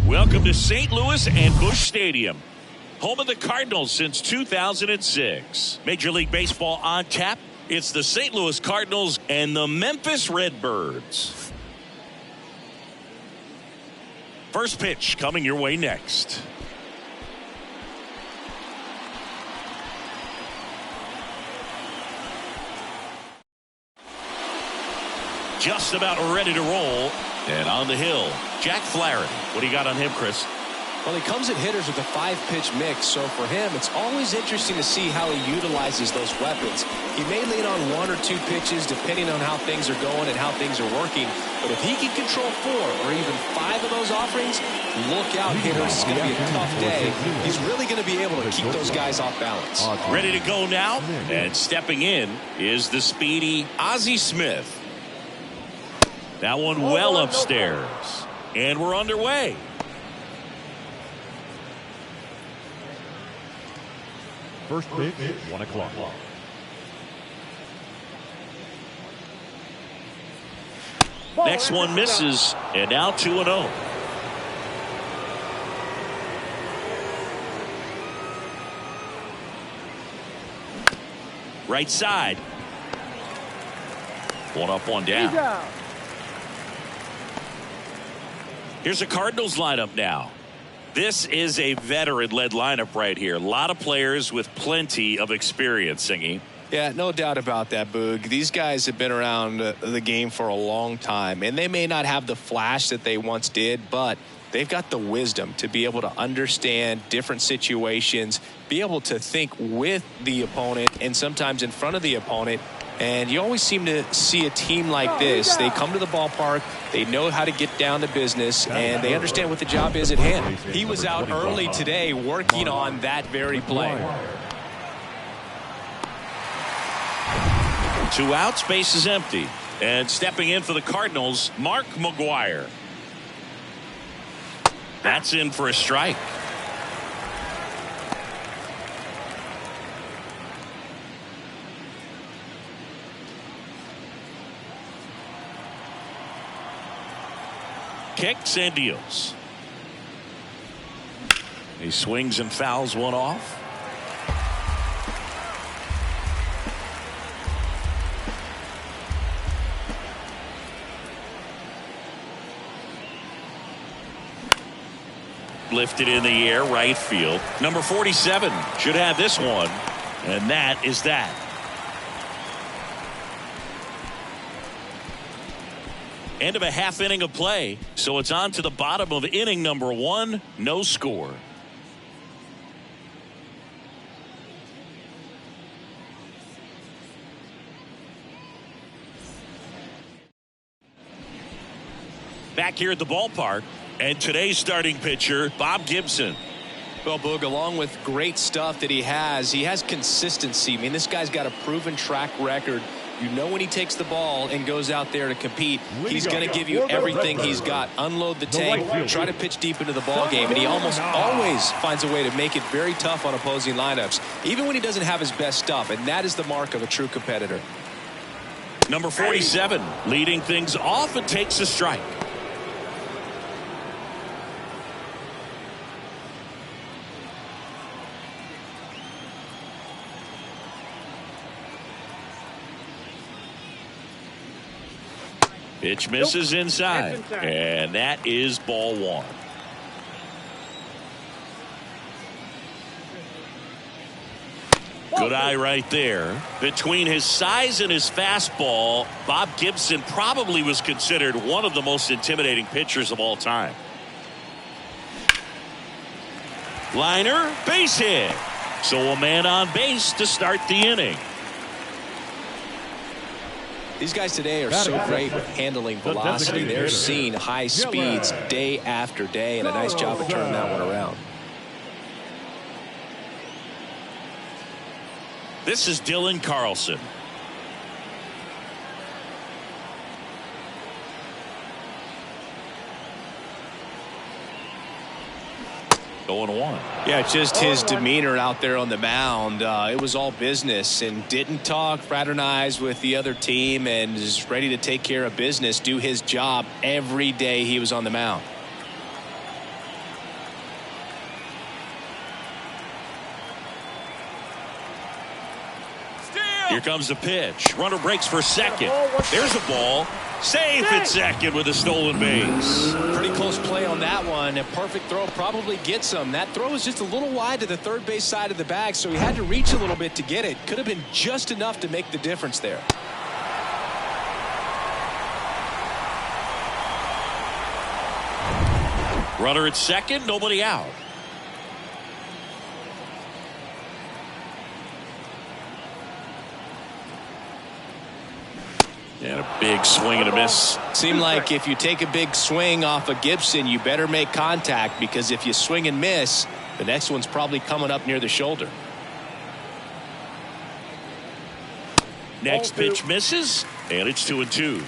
Welcome to St. Louis and Busch Stadium, home of the Cardinals since 2006. Major League Baseball on tap. It's the St. Louis Cardinals and the Memphis Redbirds. First pitch coming your way next. Just about ready to roll. And on the hill, Jack Flaherty. What do you got on him, Chris? Well, he comes at hitters with a 5-pitch mix, so for him, it's always interesting to see how he utilizes those weapons. He may lean on 1 or 2 pitches depending on how things are going and how things are working, but if he can control 4 or even 5 of those offerings, look out, hitters. It's going to be a tough day. He's really going to be able to keep those guys off balance. Ready to go now, and stepping in is the speedy Ozzie Smith. That one well upstairs, and we're underway. First pitch, 1 o'clock. Next one misses, and now 2-0. Right side. One up, one down. Here's a Cardinals lineup now. This is a veteran-led lineup right here. A lot of players with plenty of experience, Singy. Yeah, no doubt about that, Boog. These guys have been around the game for a long time, and they may not have the flash that they once did, but they've got the wisdom to be able to understand different situations, be able to think with the opponent and sometimes in front of the opponent. And you always seem to see a team like this. They come to the ballpark, they know how to get down to business, and they understand what the job is at hand. He was out early today working on that very play. 2 outs, base is empty. And stepping in for the Cardinals, Mark McGwire. That's in for a strike. Kicks and deals. He swings and fouls one off. Lifted in the air, right field. Number 47 should have this one, and that is that. End of a half inning of play, so it's on to the bottom of inning number 1. No score. Back here at the ballpark, and today's starting pitcher, Bob Gibson. Well, Boog, along with great stuff that he has consistency. I mean, this guy's got a proven track record. You know when he takes the ball and goes out there to compete, he's going to give you everything he's got. Unload the tank, try to pitch deep into the ball game, and he almost always finds a way to make it very tough on opposing lineups, even when he doesn't have his best stuff, and that is the mark of a true competitor. Number 47 leading things off and takes a strike. Pitch misses inside, and that is ball 1. Good eye right there. Between his size and his fastball, Bob Gibson probably was considered one of the most intimidating pitchers of all time. Liner, base hit. So a man on base to start the inning. These guys today are so great with handling velocity. They're seeing high speeds day after day, and a nice job of turning that one around. This is Dylan Carlson. Going 1. Yeah, just his demeanor out there on the mound. It was all business and didn't talk, fraternize with the other team, and is ready to take care of business, do his job every day he was on the mound. Here comes the pitch. Runner breaks for second. There's a ball. Safe at second with a stolen base. Pretty close play on that one. A perfect throw probably gets him. That throw was just a little wide to the third base side of the bag, so he had to reach a little bit to get it. Could have been just enough to make the difference there. Runner at second, nobody out. And a big swing and a miss. Seemed like if you take a big swing off of Gibson, you better make contact, because if you swing and miss, the next one's probably coming up near the shoulder. Next pitch misses, and it's 2-2.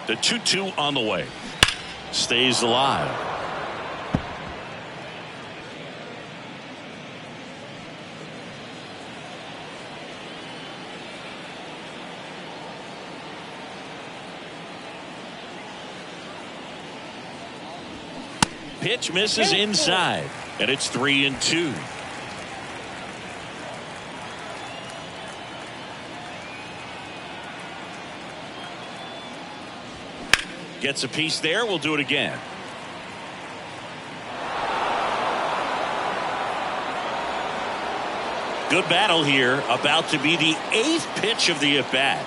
The 2-2 on the way. Stays alive. Pitch misses inside, and it's 3-2. Gets a piece there. We'll do it again. Good battle here. About to be the 8th pitch of the at-bat.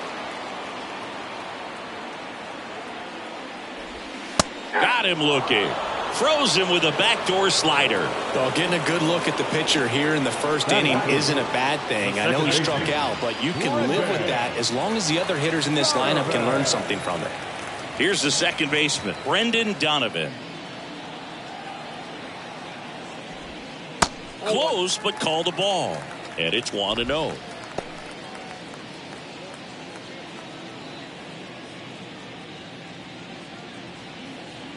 Got him looking. Froze him with a backdoor slider. Well, getting a good look at the pitcher here in the first inning isn't a bad thing. I know he struck out, but you can live with that as long as the other hitters in this lineup can learn something from it. Here's the second baseman, Brendan Donovan. Close, but called the ball. And it's 1-0.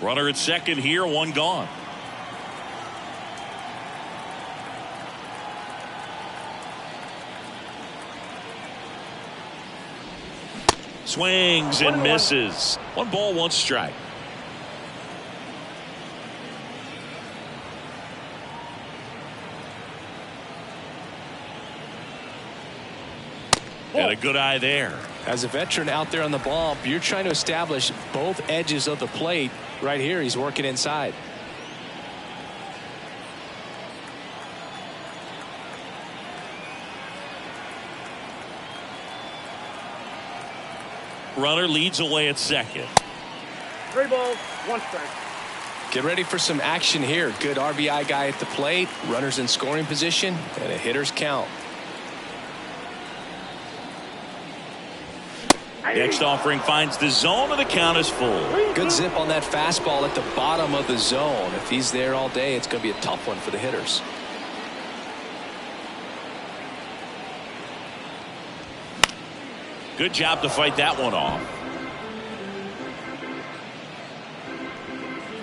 Runner at second here, one gone. Swings and misses. 1 ball, 1 strike. And a good eye there. As a veteran out there on the ball, you're trying to establish both edges of the plate. Right here, he's working inside. Runner leads away at second. 3 balls, 1 strike. Get ready for some action here. Good RBI guy at the plate. Runners in scoring position and a hitter's count. Next offering finds the zone, and the count is full. Good zip on that fastball at the bottom of the zone. If he's there all day, it's going to be a tough one for the hitters. Good job to fight that one off.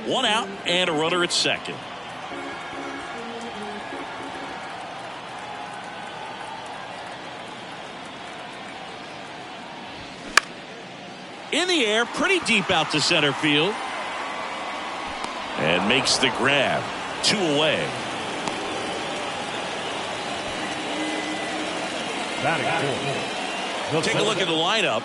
1 out and a runner at second. In the air, pretty deep out to center field. And makes the grab. 2 away. Take a look at the lineup.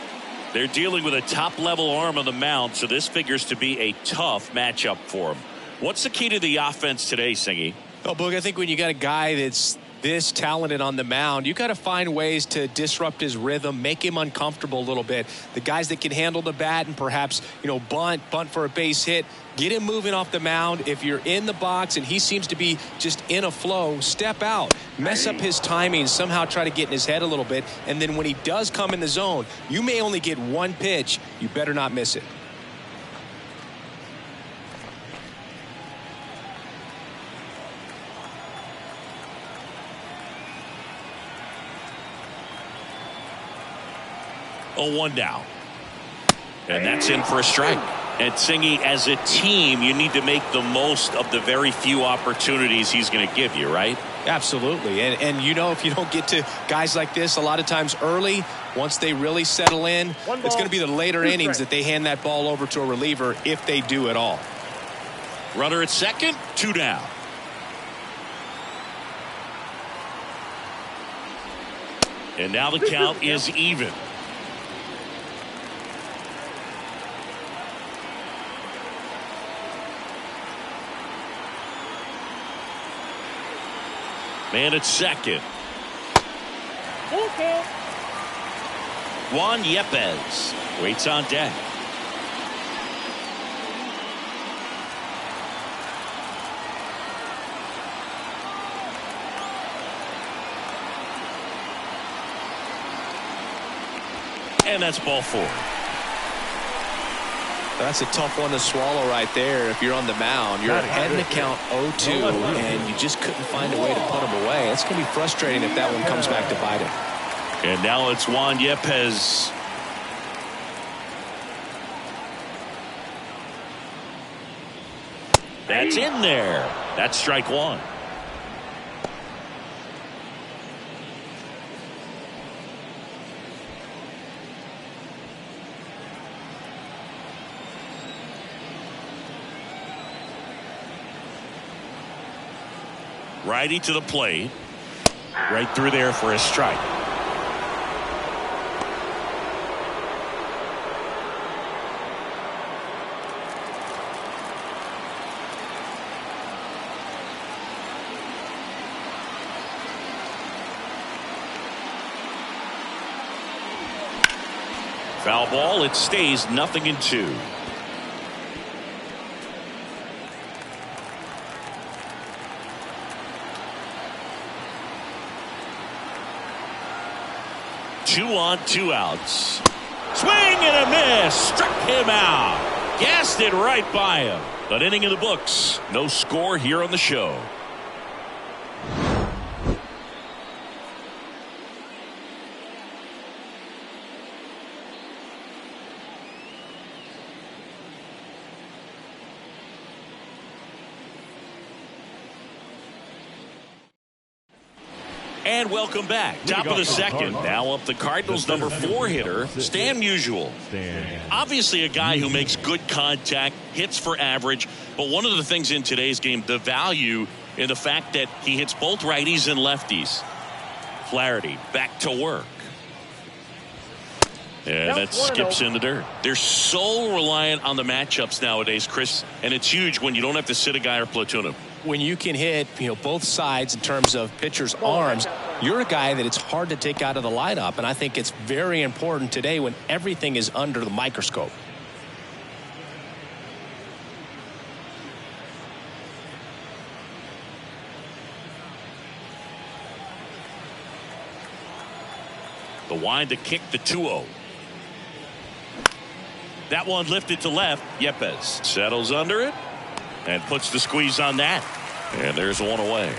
They're dealing with a top-level arm on the mound, so this figures to be a tough matchup for them. What's the key to the offense today, Singy? Oh, Boog, I think when you got a guy that's this talented on the mound, you got to find ways to disrupt his rhythm, make him uncomfortable a little bit. The guys that can handle the bat and perhaps, bunt for a base hit, get him moving off the mound. If you're in the box and he seems to be just in a flow, step out, mess up his timing, somehow try to get in his head a little bit. And then when he does come in the zone, you may only get 1 pitch. You better not miss it. Oh, 1 down. And that's in for a strike. And Singy, as a team, you need to make the most of the very few opportunities he's going to give you, right? Absolutely. And you know, if you don't get to guys like this a lot of times early, once they really settle in, it's going to be the later innings that they hand that ball over to a reliever, if they do at all. Runner at second, 2 down. And now the count is even. Man at second. Juan Yepez waits on deck. And that's ball 4. That's a tough one to swallow right there. If you're on the mound, you're ahead in the count 0-2, and you just couldn't find a way to put him away. That's going to be frustrating if that one comes back to bite him. And now it's Juan Yepez. That's in there. That's strike 1. Righty to the plate. Right through there for a strike. Foul ball. It stays 0-2. Two on, 2 outs. Swing and a miss. Struck him out. Gassed it right by him. An inning in the books. No score here on the show. And welcome back. Top of the second. Now up the Cardinals' number 4 hitter, Stan Musial. Obviously a guy who makes good contact, hits for average. But one of the things in today's game, the value in the fact that he hits both righties and lefties. Flaherty back to work. And that skips in the dirt. They're so reliant on the matchups nowadays, Chris. And it's huge when you don't have to sit a guy or platoon him. When you can hit, both sides in terms of pitchers' arms, you're a guy that it's hard to take out of the lineup. And I think it's very important today when everything is under the microscope. The wind to kick the 2-0. That one lifted to left. Yepez settles under it and puts the squeeze on that. And there's one away.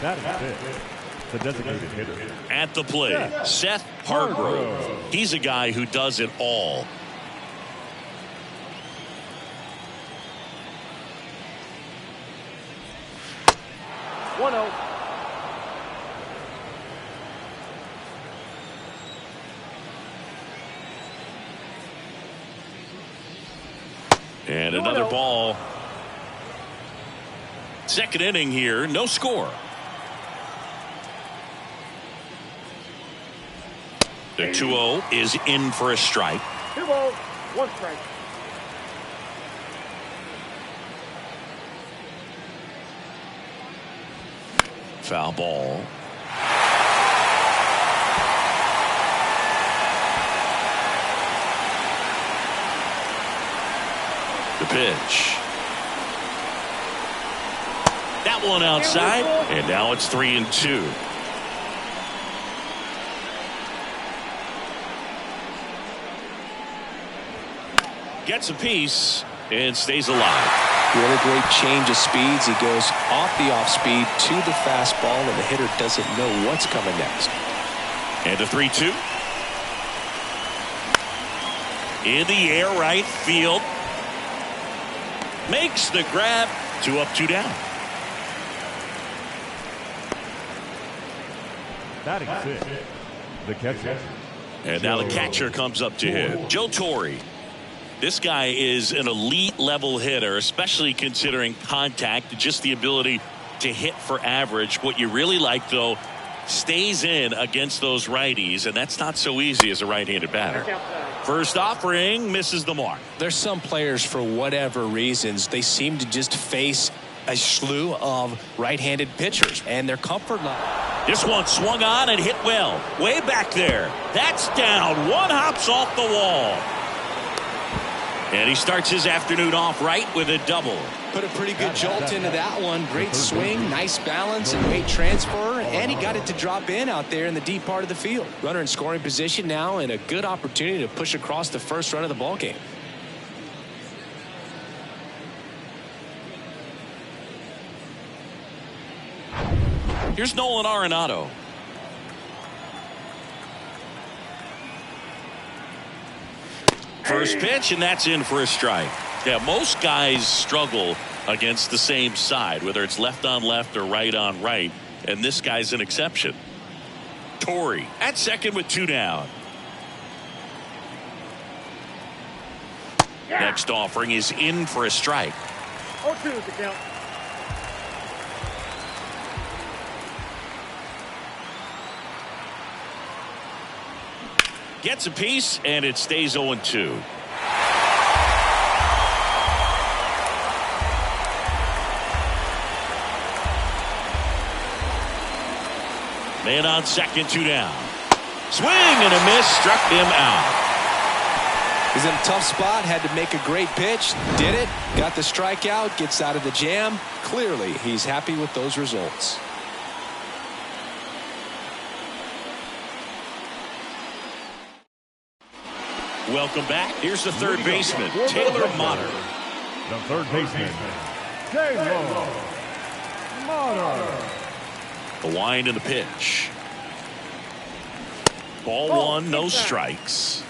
That is it. The designated hitter. At the plate, Seth Hargrove. He's a guy who does it all. And another ball. Second inning here, no score. The 2-0 is in for a strike. 2 balls, 1 strike. Foul ball. The pitch. That one outside, and now it's 3-2. Gets a piece and stays alive. Really great change of speeds. He goes off the off speed to the fastball, and the hitter doesn't know what's coming next. And a 3-2. In the air, right field. Makes the grab. 2 up, 2 down. Batting 6, the catcher. And now the catcher comes up to hit. Joe Torre. This guy is an elite level hitter, especially considering contact, just the ability to hit for average. What you really like, though, stays in against those righties, and that's not so easy as a right-handed batter. First offering misses the mark. There's some players, for whatever reasons, they seem to just face a slew of right-handed pitchers, and their comfort level. This one swung on and hit well. Way back there. That's down. One hops off the wall. And he starts his afternoon off right with a double. Put a pretty good jolt into that one. Great swing, nice balance and weight transfer, and he got it to drop in out there in the deep part of the field. Runner in scoring position now, and a good opportunity to push across the first run of the ball game. Here's Nolan Arenado. First pitch, and that's in for a strike. Yeah, most guys struggle against the same side, whether it's left on left or right on right, and this guy's an exception. Torre at second with 2 down. Next offering is in for a strike. 0-2 is the count. Gets a piece, and it stays 0-2. Man on second, 2 down. Swing and a miss, struck him out. He's in a tough spot, had to make a great pitch, did it, got the strikeout, gets out of the jam. Clearly, he's happy with those results. Welcome back. Here's the third baseman, Taylor Motter. The third baseman, Taylor Motter. The wind and the pitch. Ball one, no strikes.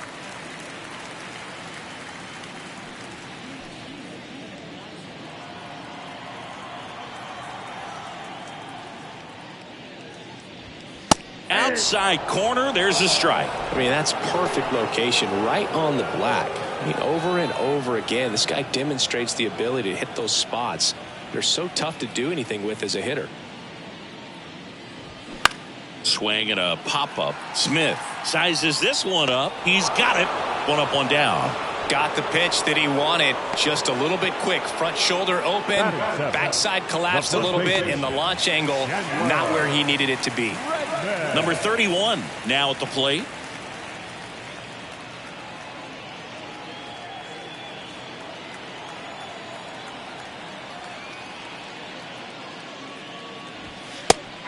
Outside corner, there's a strike. I mean, that's perfect location, right on the black. I mean, over and over again, this guy demonstrates the ability to hit those spots. They're so tough to do anything with as a hitter. Swing and a pop-up. Smith sizes this one up. He's got it. One up, one down. Got the pitch that he wanted, just a little bit quick. Front shoulder open, backside collapsed a little bit, and the launch angle not where he needed it to be. Number 31 now at the plate.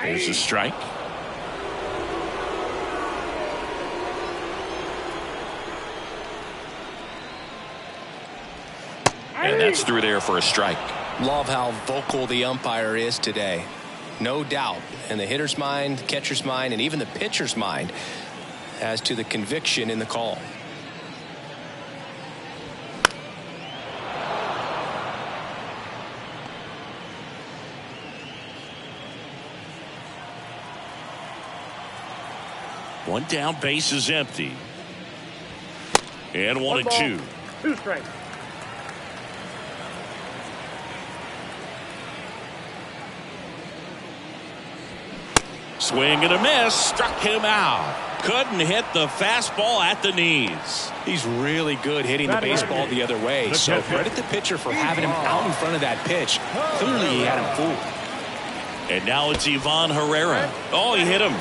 There's a strike. And that's through there for a strike. Love how vocal the umpire is today. No doubt in the hitter's mind, catcher's mind, and even the pitcher's mind as to the conviction in the call. One down, base is empty. And 1-2. 2 strikes. Swing and a miss, struck him out. Couldn't hit the fastball at the knees. He's really good hitting the baseball the other way, so credit the pitcher for having him out in front of that pitch. Clearly he had him fooled. And now it's Ivan Herrera. Oh, he hit him.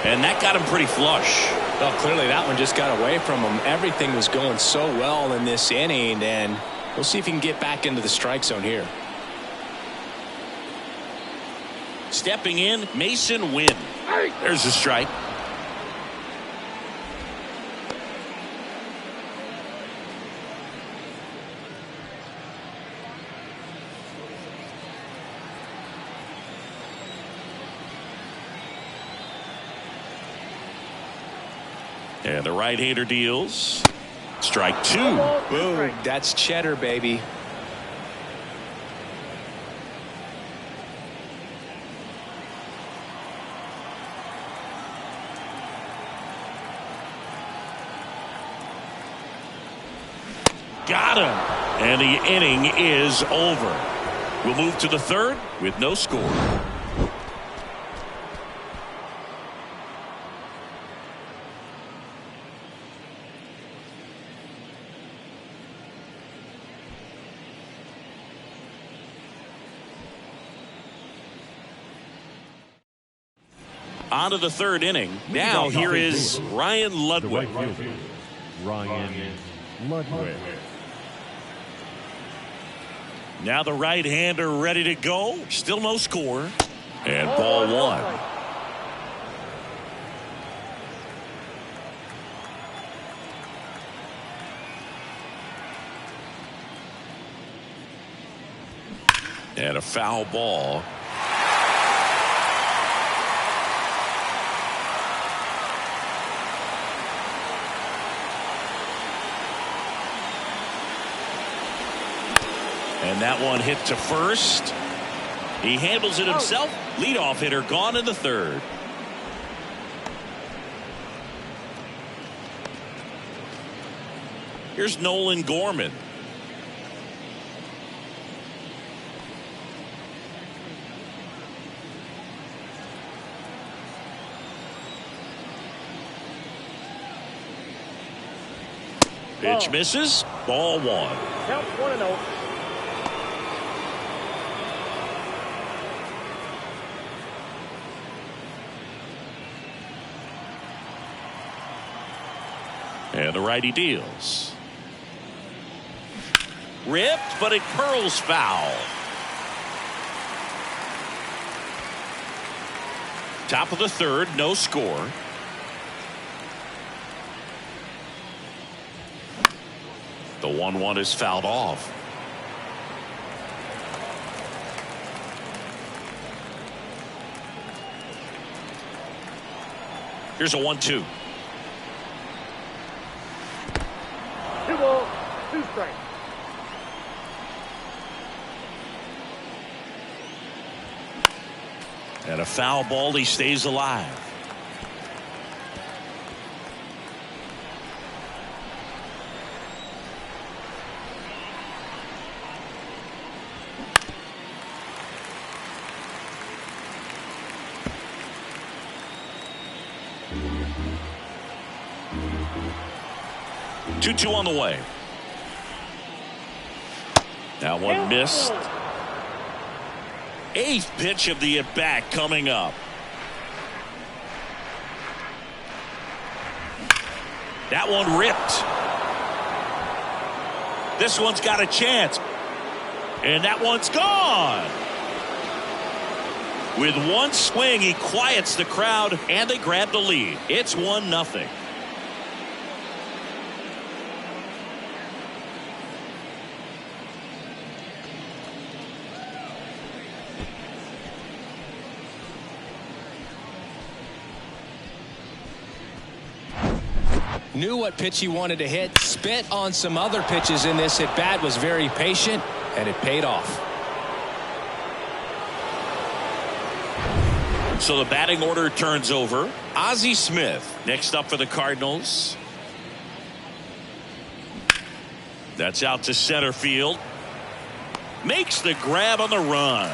And that got him pretty flush. Well, clearly that one just got away from him. Everything was going so well in this inning, and we'll see if he can get back into the strike zone here. Stepping in, Mason Wynn. There's a strike. And the right-hander deals. Strike 2. Boom. That's cheddar, baby. Got him. And the inning is over. We'll move to the third with no score. On to the third inning. Now here is Ryan Ludwig. Ryan Ludwig. Now the right-hander ready to go. Still no score. And ball one. And a foul ball. And that one hit to first. He handles it himself. Leadoff hitter gone in the third. Here's Nolan Gorman. Pitch misses. Ball one. Count 1-0. And the righty deals. Ripped, but it curls foul. Top of the third, no score. The 1-1 is fouled off. Here's a 1-2. 2 balls, 2 strikes. And a foul ball, he stays alive. Two on the way. That one missed. Eighth pitch of the at-bat coming up. That one ripped. This one's got a chance. And that one's gone. With one swing, he quiets the crowd, and they grab the lead. It's 1-0. Knew what pitch he wanted to hit, spit on some other pitches in this at bat, was very patient, and it paid off. So the batting order turns over. Ozzie Smith next up for the Cardinals. That's out to center field. Makes the grab on the run.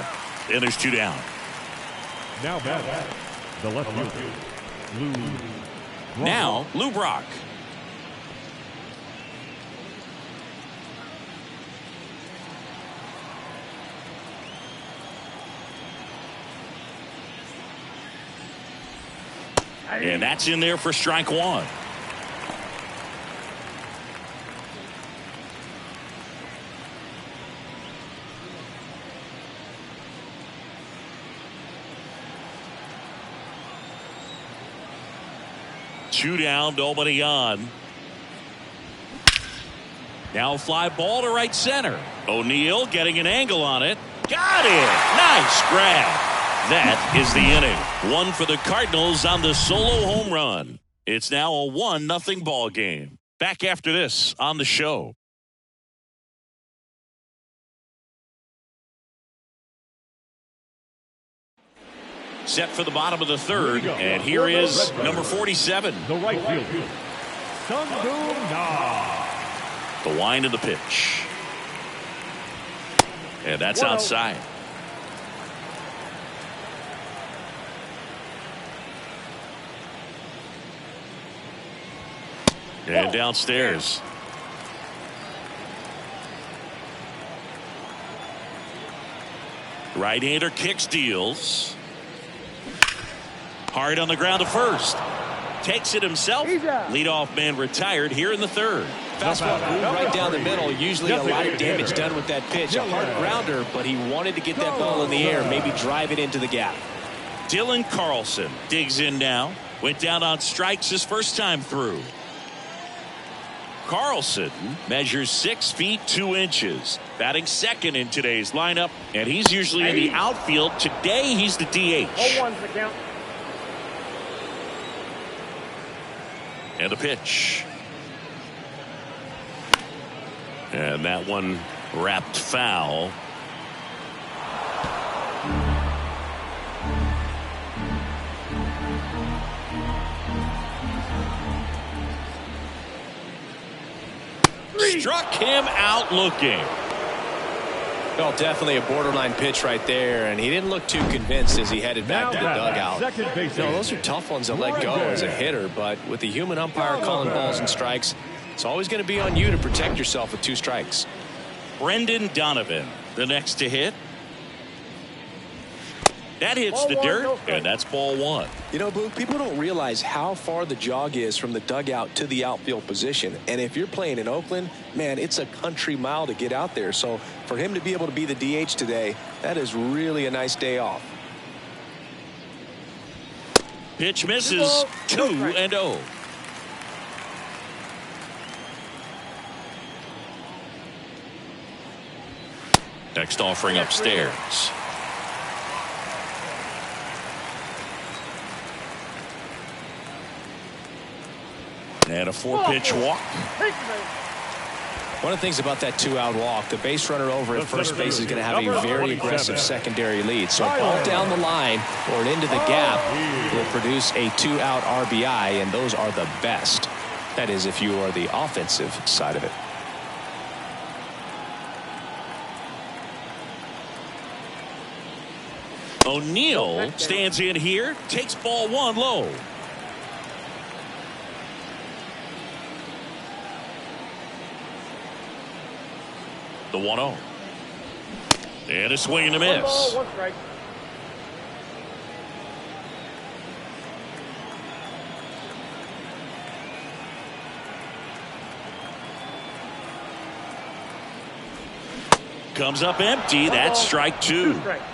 And there's 2 down. Now batting, the left fielder, Lou Brock. Now Lou Brock. And that's in there for strike one. Two down, nobody on. Now a fly ball to right center. O'Neill getting an angle on it. Got it! Nice grab. That is the inning. One for the Cardinals on the solo home run. It's now a 1-0 ball game. Back after this on the show. Set for the bottom of the third, and here is number 47. The right fielder, Sungdoo Na. The wind of the pitch. And that's 1-0. outside. And downstairs. Right-hander kicks, deals. Hard on the ground to first. Takes it himself. Leadoff man retired here in the third. Fastball right down the middle. Usually a lot of damage done with that pitch. A hard grounder, but he wanted to get that ball in the air, maybe drive it into the gap. Dylan Carlson digs in now. Went down on strikes his first time through. Carlson measures 6 feet 2 inches. Batting second in today's lineup, and he's usually in the outfield. Today he's the DH. 0-1's the count. And a pitch. And that one wrapped foul. Struck him out looking. Well, definitely a borderline pitch right there, and he didn't look too convinced as he headed back to the dugout. Those are tough ones to let go as a hitter, but with the human umpire calling balls and strikes, it's always going to be on you to protect yourself with 2 strikes. Brendan Donovan, the next to hit. That hits the dirt, and that's ball 1. You know, Boog, people don't realize how far the jog is from the dugout to the outfield position. And if you're playing in Oakland, man, it's a country mile to get out there. So for him to be able to be the DH today, that is really a nice day off. Pitch misses. 2-0. Next offering upstairs. And a 4-pitch walk. One of the things about that 2-out walk, the base runner over at first base is going to have a very aggressive secondary lead. So a ball down the line or into the gap will produce a 2-out RBI, and those are the best. That is, if you are the offensive side of it. O'Neill stands in here, takes ball 1 low. The 1-0. And a swing and a miss. 1 ball, 1 strike. Comes up empty. That's strike 2. 2 strikes.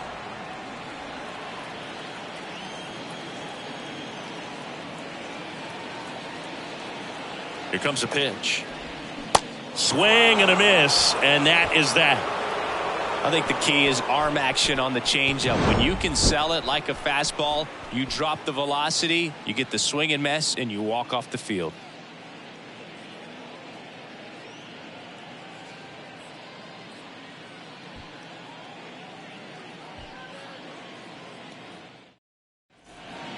Here comes a pitch. Swing and a miss, and that is that. I think the key is arm action on the changeup. When you can sell it like a fastball, you drop the velocity, you get the swing and miss, and you walk off the field.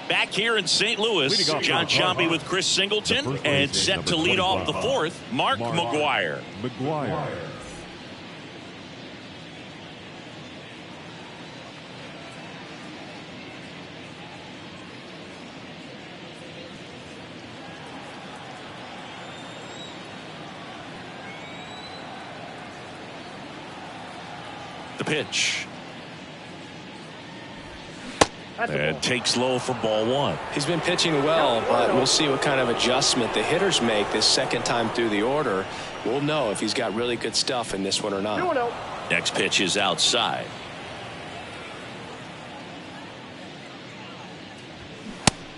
Back here in St. Louis, John Sciambi with Chris Singleton, and set to lead off the 4th, Mark McGwire. The pitch. And takes low for ball 1. He's been pitching well, but we'll see what kind of adjustment the hitters make this second time through the order. We'll know if he's got really good stuff in this one or not. 2-0. Next pitch is outside.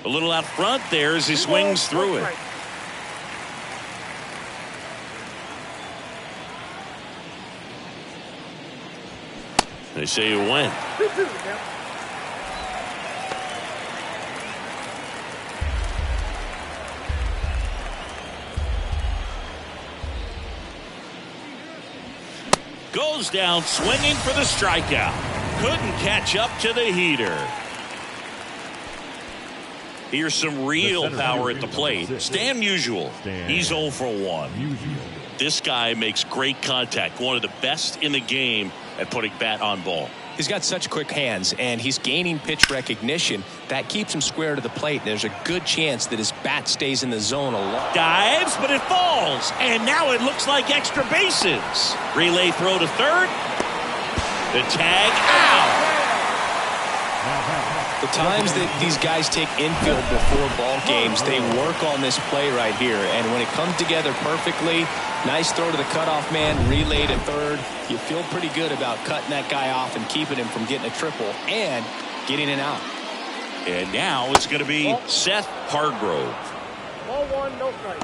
A little out front there as he swings through it. They say you win. 2-2 the count. Goes down swinging for the strikeout. Couldn't catch up to the heater. Here's some real power at the plate. Stan Musial. He's 0 for 1. This guy makes great contact. One of the best in the game at putting bat on ball. He's got such quick hands, and he's gaining pitch recognition. That keeps him square to the plate. There's a good chance that his bat stays in the zone a lot. Dives, but it falls. And now it looks like extra bases. Relay throw to third. The tag out. The times that these guys take infield before ball games, they work on this play right here. And when it comes together perfectly, nice throw to the cutoff man, relay to third. You feel pretty good about cutting that guy off and keeping him from getting a triple and getting an out. And now it's going to be Seth Hargrove. Ball one, no strike.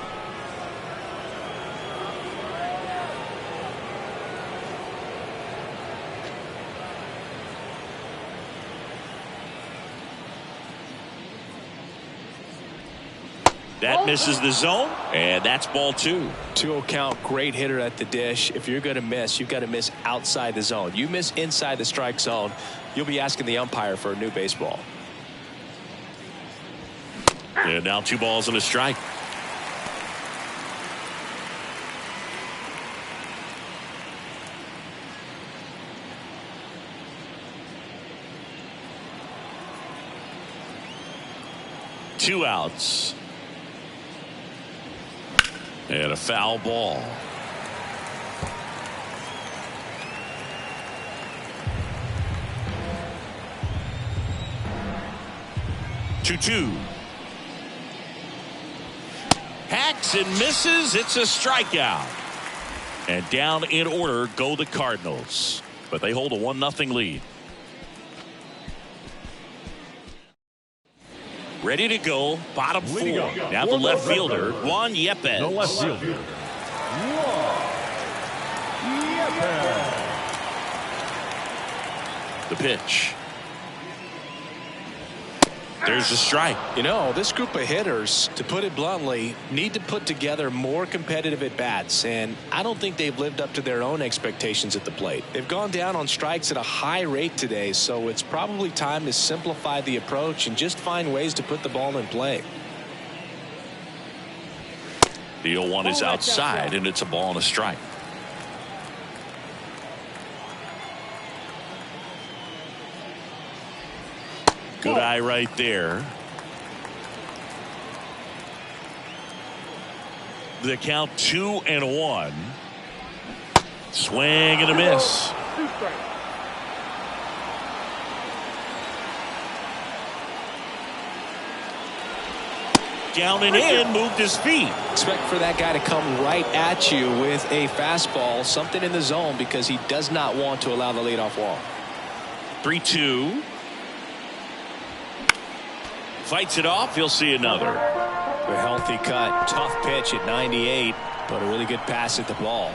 That misses the zone, and that's ball 2. 2-0 count, great hitter at the dish. If you're going to miss, you've got to miss outside the zone. You miss inside the strike zone, you'll be asking the umpire for a new baseball. And now 2 balls and a strike. Two outs. And a foul ball. Two. Hacks and misses. It's a strikeout. And down in order go the Cardinals. But they hold a 1-0 lead. Ready to go, bottom 4. Now the left fielder, Juan Yepes. The left fielder, Juan Yepes. The pitch. There's a strike. You know, this group of hitters, to put it bluntly, need to put together more competitive at-bats, and I don't think they've lived up to their own expectations at the plate. They've gone down on strikes at a high rate today, so it's probably time to simplify the approach and just find ways to put the ball in play. The 0-1 is outside, and it's a ball and a strike. Good eye right there. The count 2-1. Swing and a miss. 2 strikes. Down and in, moved his feet. Expect for that guy to come right at you with a fastball, something in the zone, because he does not want to allow the leadoff walk. 3-2. Fights it off. He'll see another. A healthy cut, tough pitch at 98, but a really good pass at the ball.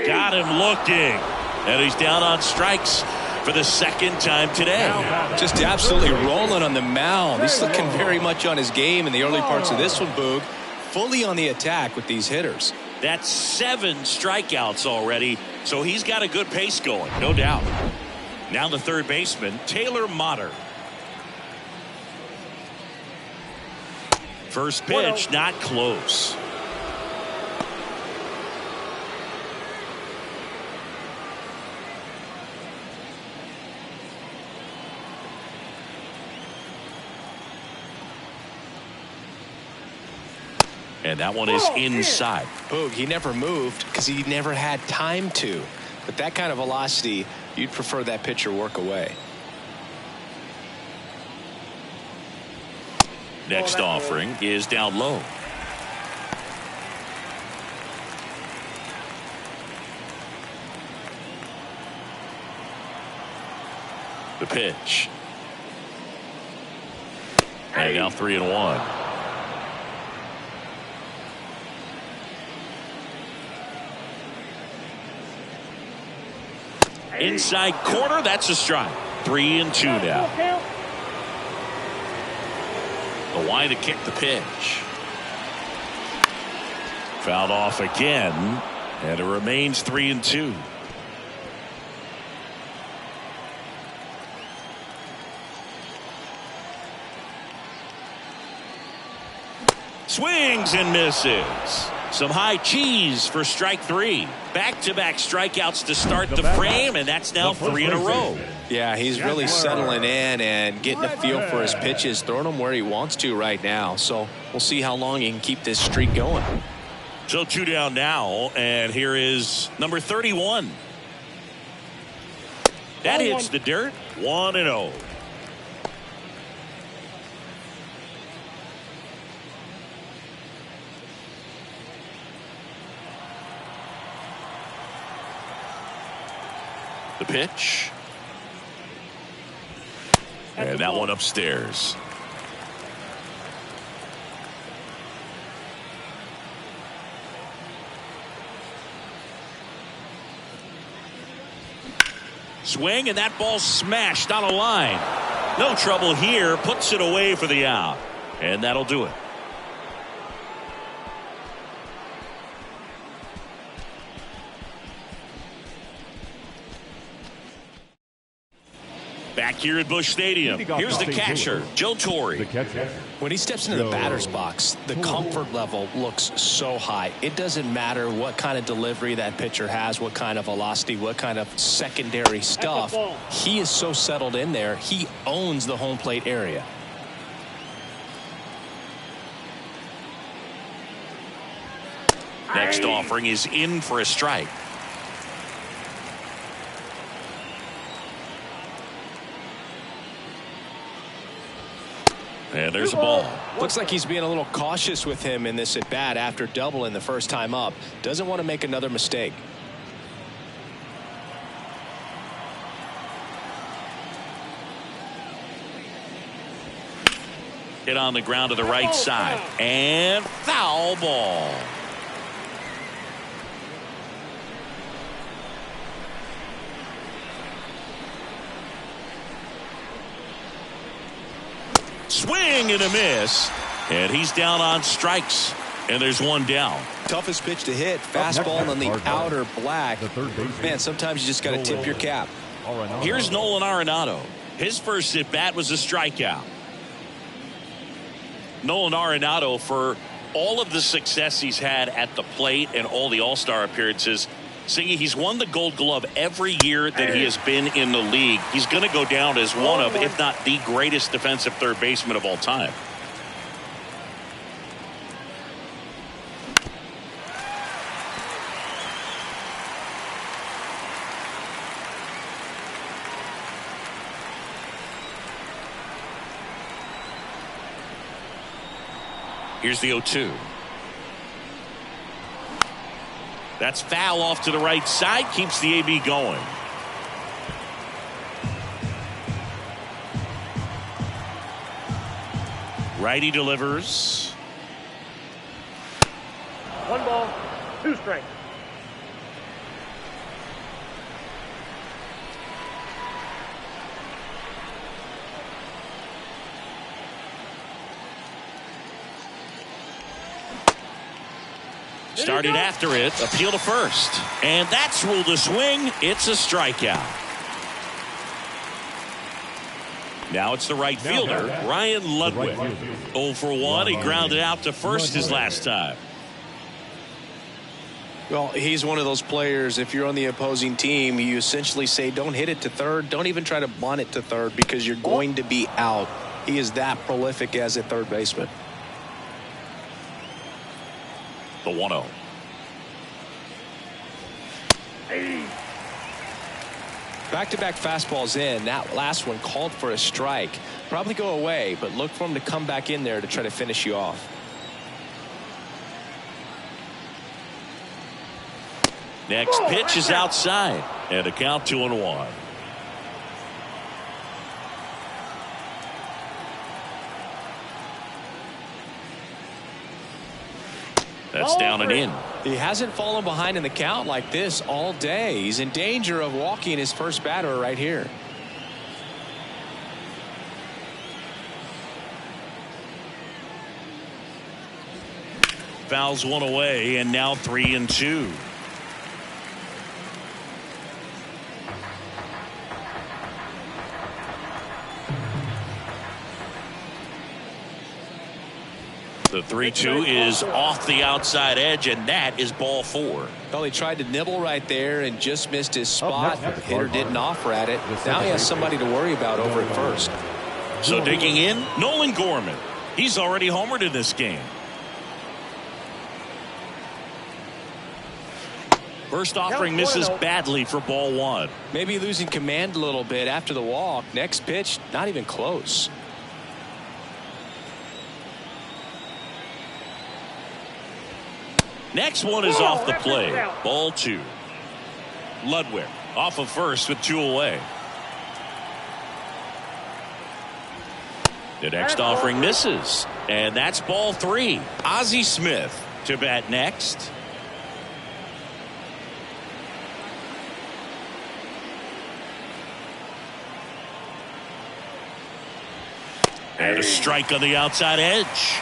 Got him looking. And he's down on strikes for the second time today. Just absolutely rolling on the mound. He's looking very much on his game in the early parts of this one, Boog. Fully on the attack with these hitters. That's 7 strikeouts already, so he's got a good pace going, no doubt. Now the third baseman, Taylor Motter. First pitch, not close. And that one is inside. Boog, he never moved because he never had time to. But that kind of velocity, you'd prefer that pitcher work away. Next offering is down low. The pitch. And now 3-1. Inside corner, that's a strike. 3-2 now. The line to kick the pitch. Fouled off again, and it remains 3-2. Swings and misses. Some high cheese for strike three. Back-to-back strikeouts to start the frame, and that's now 3 in a row. Yeah, he's really settling in and getting a feel for his pitches, throwing them where he wants to right now. So we'll see how long he can keep this streak going. So 2 down now, and here is number 31. That hits the dirt. 1-0. The pitch. And that one upstairs. Swing, and that ball smashed on a line. No trouble here. Puts it away for the out. And that'll do it. Back here at Busch Stadium, here's the catcher, Joe Torre. When he steps into the batter's box, the comfort level looks so high. It doesn't matter what kind of delivery that pitcher has, what kind of velocity, what kind of secondary stuff. He is so settled in there. He owns the home plate area. Next offering is in for a strike. And there's a ball. Looks like he's being a little cautious with him in this at bat after doubling the first time up. Doesn't want to make another mistake. Hit on the ground to the right side. And foul ball. Swing and a miss, and he's down on strikes, and there's one down. Toughest pitch to hit, fastball on the outer black. Man, sometimes you just got to tip your cap. Here's Nolan Arenado. His first at bat was a strikeout. Nolan Arenado, for all of the success he's had at the plate and all the All-Star appearances, he's won the Gold Glove every year that he has been in the league. He's going to go down as one of, if not the greatest defensive third baseman of all time. Here's the 0-2. That's foul off to the right side. Keeps the AB going. Righty delivers. 1 ball, 2 strikes. Started after it, appeal to first. And that's ruled a swing. It's a strikeout. Now it's the right fielder, Ryan Ludwig. 0 for 1. He grounded out to first his last time. Well, he's one of those players, if you're on the opposing team, you essentially say, don't hit it to third. Don't even try to bunt it to third because you're going to be out. He is that prolific as a third baseman. The 1-0. Back-to-back fastballs in. That last one called for a strike. Probably go away, but look for him to come back in there to try to finish you off. Next pitch is outside. And a count 2-1. That's down and in. He hasn't fallen behind in the count like this all day. He's in danger of walking his first batter right here. Fouls one away, and now 3-2. The 3-2 is off the outside edge, and that is ball 4. Well, he tried to nibble right there and just missed his spot. Hitter didn't offer at it. Now he has somebody to worry about over at first. So digging in, Nolan Gorman. He's already homered in this game. First offering misses badly for ball 1. Maybe losing command a little bit after the walk. Next pitch, not even close. Next one is off the plate. Ball 2. Ludwig off of first with 2 away. The next offering misses, and that's ball 3. Ozzie Smith to bat next. And a strike on the outside edge.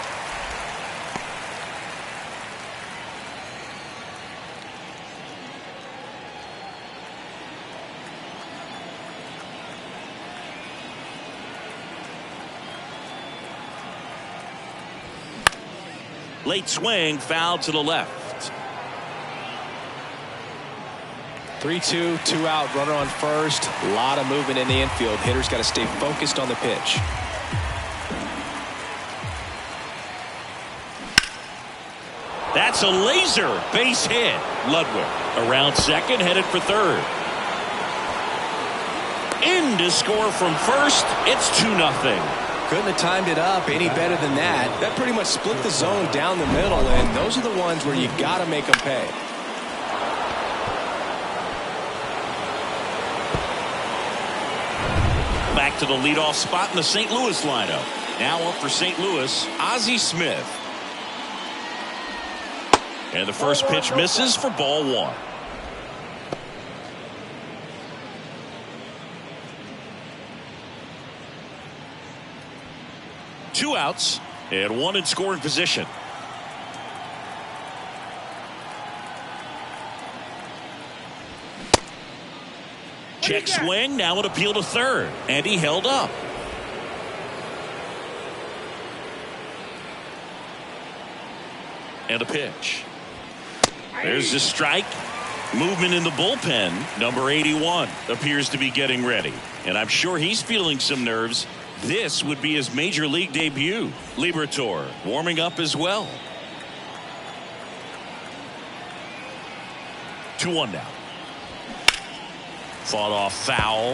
Late swing, foul to the left. 3-2, 2 out, runner on first. A lot of movement in the infield. Hitter's got to stay focused on the pitch. That's a laser base hit. Ludwig around second, headed for third. In to score from first. It's 2-0. Couldn't have timed it up any better than that. That pretty much split the zone down the middle, and those are the ones where you got to make them pay. Back to the leadoff spot in the St. Louis lineup. Now up for St. Louis, Ozzie Smith. And the first pitch misses for ball 1. Two outs and one in scoring position. Check swing, now an appeal to third, and he held up. And a pitch. There's the strike. Movement in the bullpen. Number 81 appears to be getting ready, and I'm sure he's feeling some nerves. This would be his major league debut. Liberatore warming up as well. 2-1 now. Fought off foul.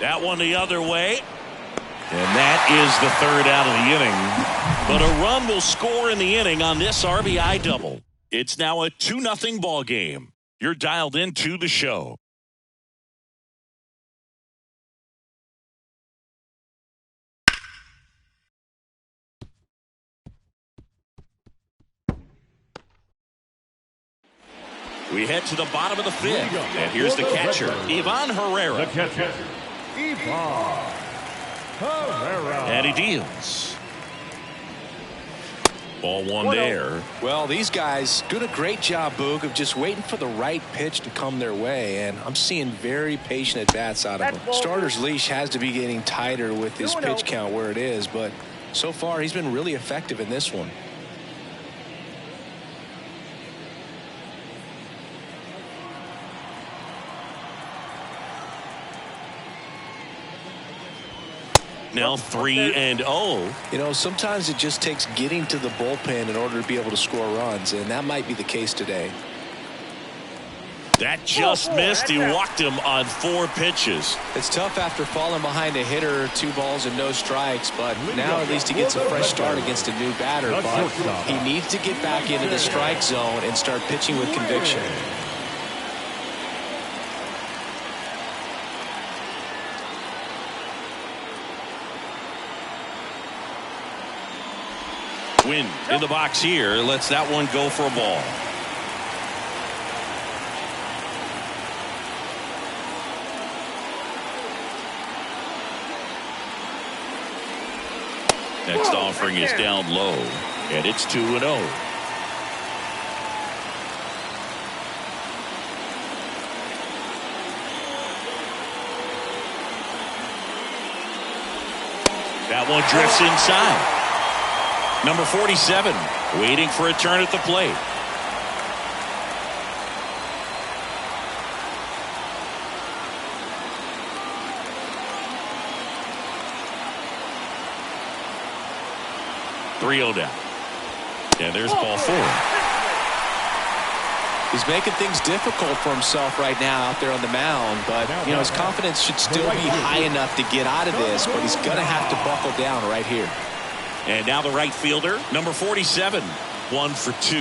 That one the other way. And that is the third out of the inning. But a run will score in the inning on this RBI double. It's now a 2-0 ball game. You're dialed into the show. We head to the bottom of the fifth. And here's the catcher, Ivan Herrera. The catcher, Ivan Herrera. And he deals. Ball 1 there. Well, these guys doing a great job, Boog, of just waiting for the right pitch to come their way, and I'm seeing very patient at-bats out of them. Starter's leash has to be getting tighter with his pitch count where it is, but so far he's been really effective in this one. Now 3-0. You know, sometimes it just takes getting to the bullpen in order to be able to score runs, and that might be the case today. That just missed. He walked him on 4 pitches. It's tough after falling behind a hitter, 2 balls and no strikes, but now at least he gets a fresh start against a new batter. But he needs to get back into the strike zone and start pitching with conviction. Win in the box here. Lets that one go for a ball. Next offering is down low, and it's 2-0. That one drifts inside. Number 47 waiting for a turn at the plate. .3-0 down. And there's ball 4. He's making things difficult for himself right now out there on the mound, but his confidence should still be high enough to get out of this, but he's going to have to buckle down right here. And now the right fielder, number 47, 1 for 2.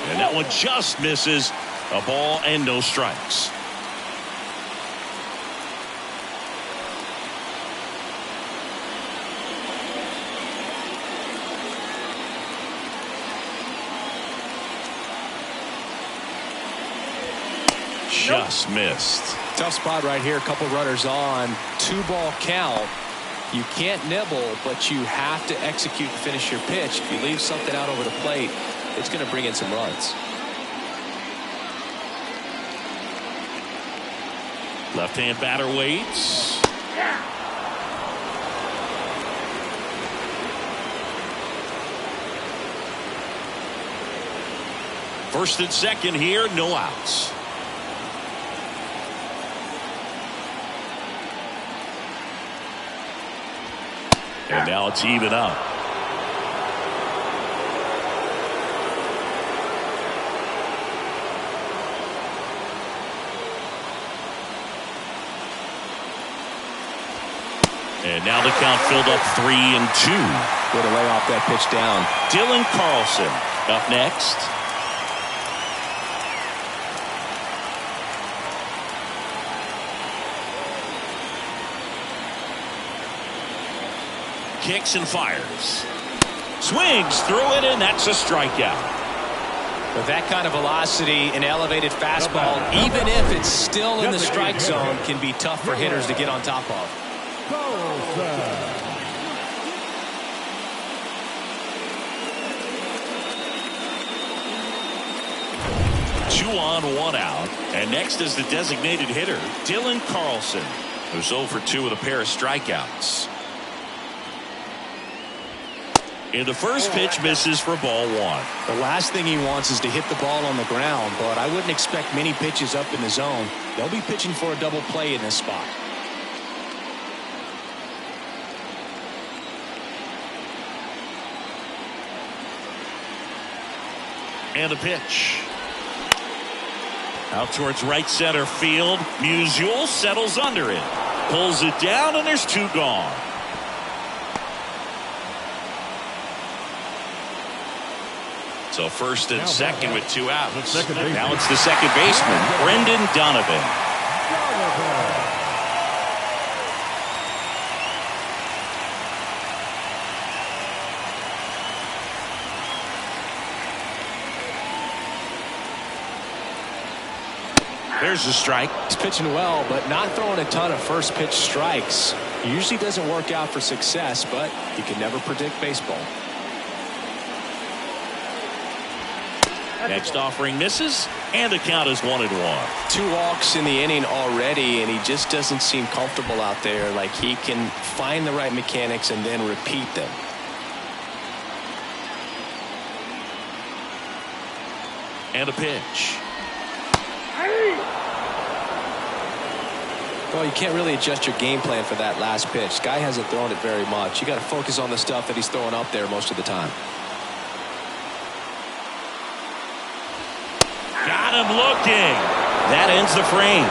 And that one just misses. A ball and no strikes. Just missed. Tough spot right here. A couple runners on. 2-ball count. You can't nibble, but you have to execute and finish your pitch. If you leave something out over the plate, it's going to bring in some runs. Left-hand batter waits. First and second here, no outs. And now it's even up. And now the count filled up 3-2. Way to lay off that pitch down. Dylan Carlson up next. Kicks and fires. Swings through it, and that's a strikeout. With that kind of velocity, an elevated fastball, even if it's still in the strike zone, can be tough for hitters to get on top of. 2 on, 1 out. And next is the designated hitter, Dylan Carlson, who's 0 for 2 with a pair of strikeouts. And the first pitch misses for ball 1. The last thing he wants is to hit the ball on the ground, but I wouldn't expect many pitches up in the zone. They'll be pitching for a double play in this spot. And a pitch. Out towards right center field. Musial settles under it. Pulls it down, and there's 2 gone. So first and second with 2 outs. Now it's the second baseman, Brendan Donovan. There's a strike. He's pitching well, but not throwing a ton of first pitch strikes. Usually doesn't work out for success, but you can never predict baseball. Next offering misses, and the count is 1-1. 2 walks in the inning already, and he just doesn't seem comfortable out there. Like he can find the right mechanics and then repeat them. And a pitch. Well, you can't really adjust your game plan for that last pitch. Guy hasn't thrown it very much. You got to focus on the stuff that he's throwing up there most of the time. Got him looking. That ends the frame.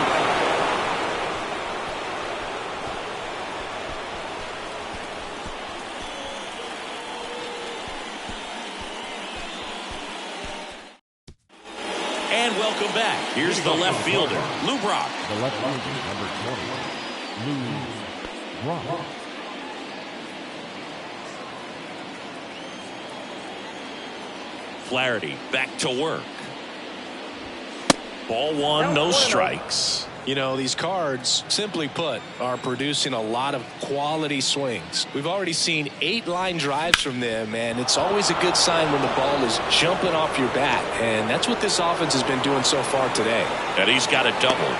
And welcome back. Here's the left fielder, Lou Brock. The left fielder, number 20, Lou Brock. Flaherty back to work. Ball 1, no strikes. You know, these Cards, simply put, are producing a lot of quality swings. We've already seen 8 line drives from them, and it's always a good sign when the ball is jumping off your bat, and that's what this offense has been doing so far today. And he's got a double.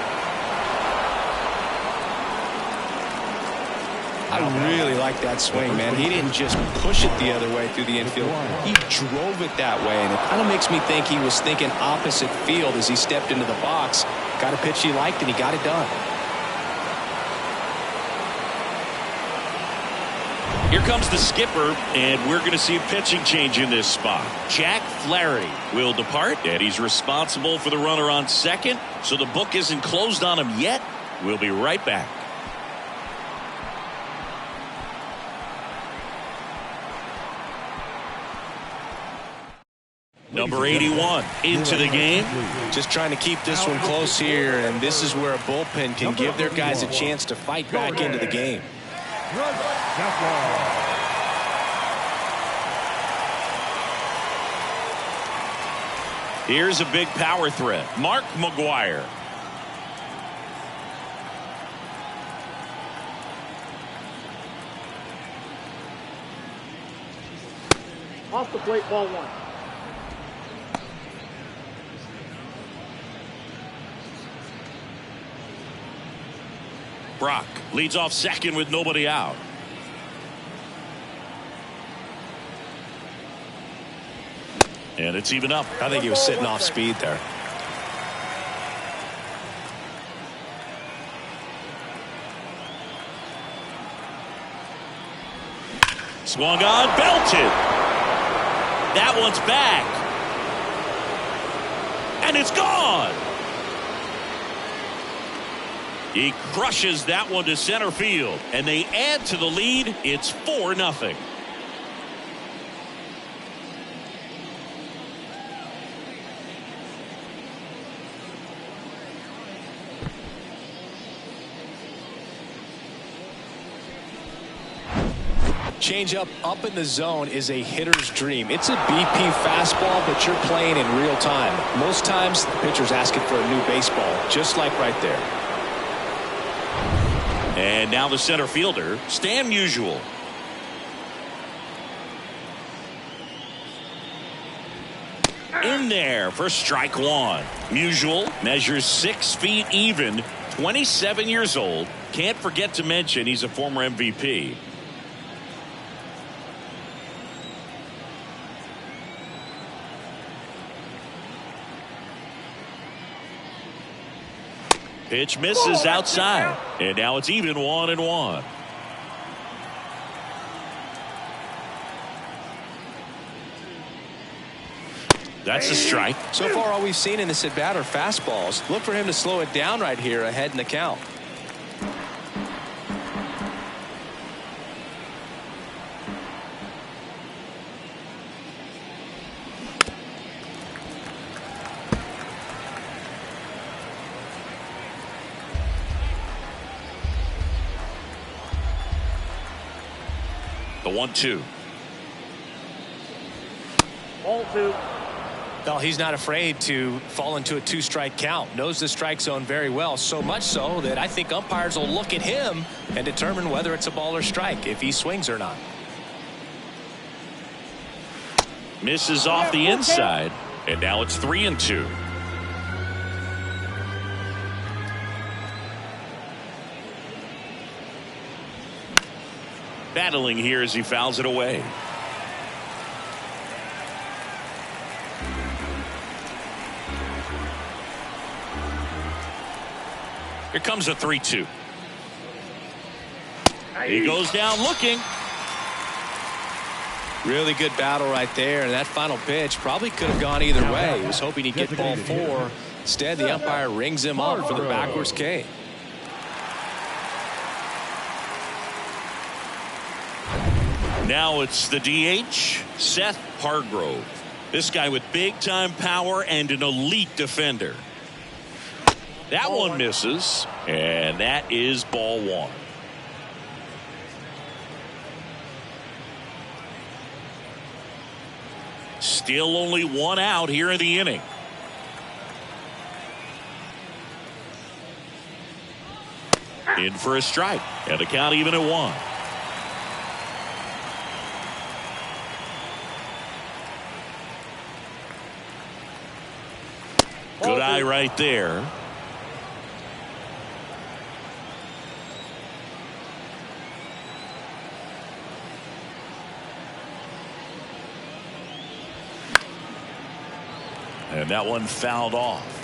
I really like that swing, man. He didn't just push it the other way through the infield. He drove it that way, and it kind of makes me think he was thinking opposite field as he stepped into the box. Got a pitch he liked, and he got it done. Here comes the skipper, and we're going to see a pitching change in this spot. Jack Flaherty will depart, and he's responsible for the runner on second, so the book isn't closed on him yet. We'll be right back. Number 81 into the game. Just trying to keep this one close here, and this is where a bullpen can give their guys a chance to fight back into the game. Here's a big power threat. Mark McGwire. Off the plate, ball one. Brock leads off second with nobody out. And it's even up. I think he was sitting off speed there. Swung on, belted. That one's back. And it's gone. He crushes that one to center field, and they add to the lead. It's 4-0. Changeup up in the zone is a hitter's dream. It's a BP fastball, but you're playing in real time. Most times the pitcher's asking for a new baseball, just like right there. And now the center fielder, Stan Musial. In there for strike one. Musial measures 6 feet even, 27 years old. Can't forget to mention he's a former MVP. Pitch misses outside, and now it's even 1-1. That's a strike. So far, all we've seen in this at bat are fastballs. Look for him to slow it down right here ahead in the count. The 1-2. Ball two. Well, he's not afraid to fall into a 2-strike count. Knows the strike zone very well, so much so that I think umpires will look at him and determine whether it's a ball or strike, if he swings or not. Misses off the inside, and now it's 3-2. Battling here as he fouls it away. Here comes a 3-2. He goes down looking. Really good battle right there, and that final pitch probably could have gone either way. He was hoping he'd get ball 4. Instead, the umpire rings him up for the backwards K. Now it's the DH, Seth Hargrove. This guy with big-time power and an elite defender. That one misses, and that is ball 1. Still only 1 out here in the inning. In for a strike, and the count even at 1. Good eye right there. And that one fouled off.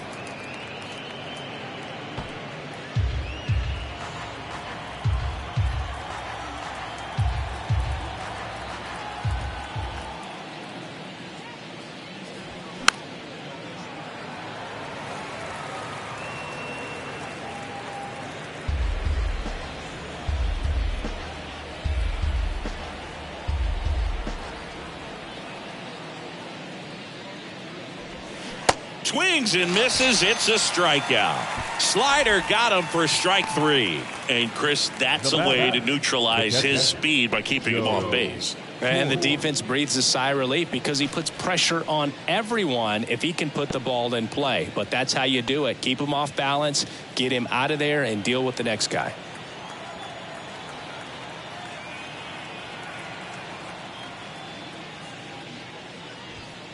Swings and misses. It's a strikeout. Slider got him for strike 3. And Chris, that's a way to neutralize his speed by keeping him off base. And the defense breathes a sigh of relief because he puts pressure on everyone if he can put the ball in play. But that's how you do it. Keep him off balance, get him out of there, and deal with the next guy.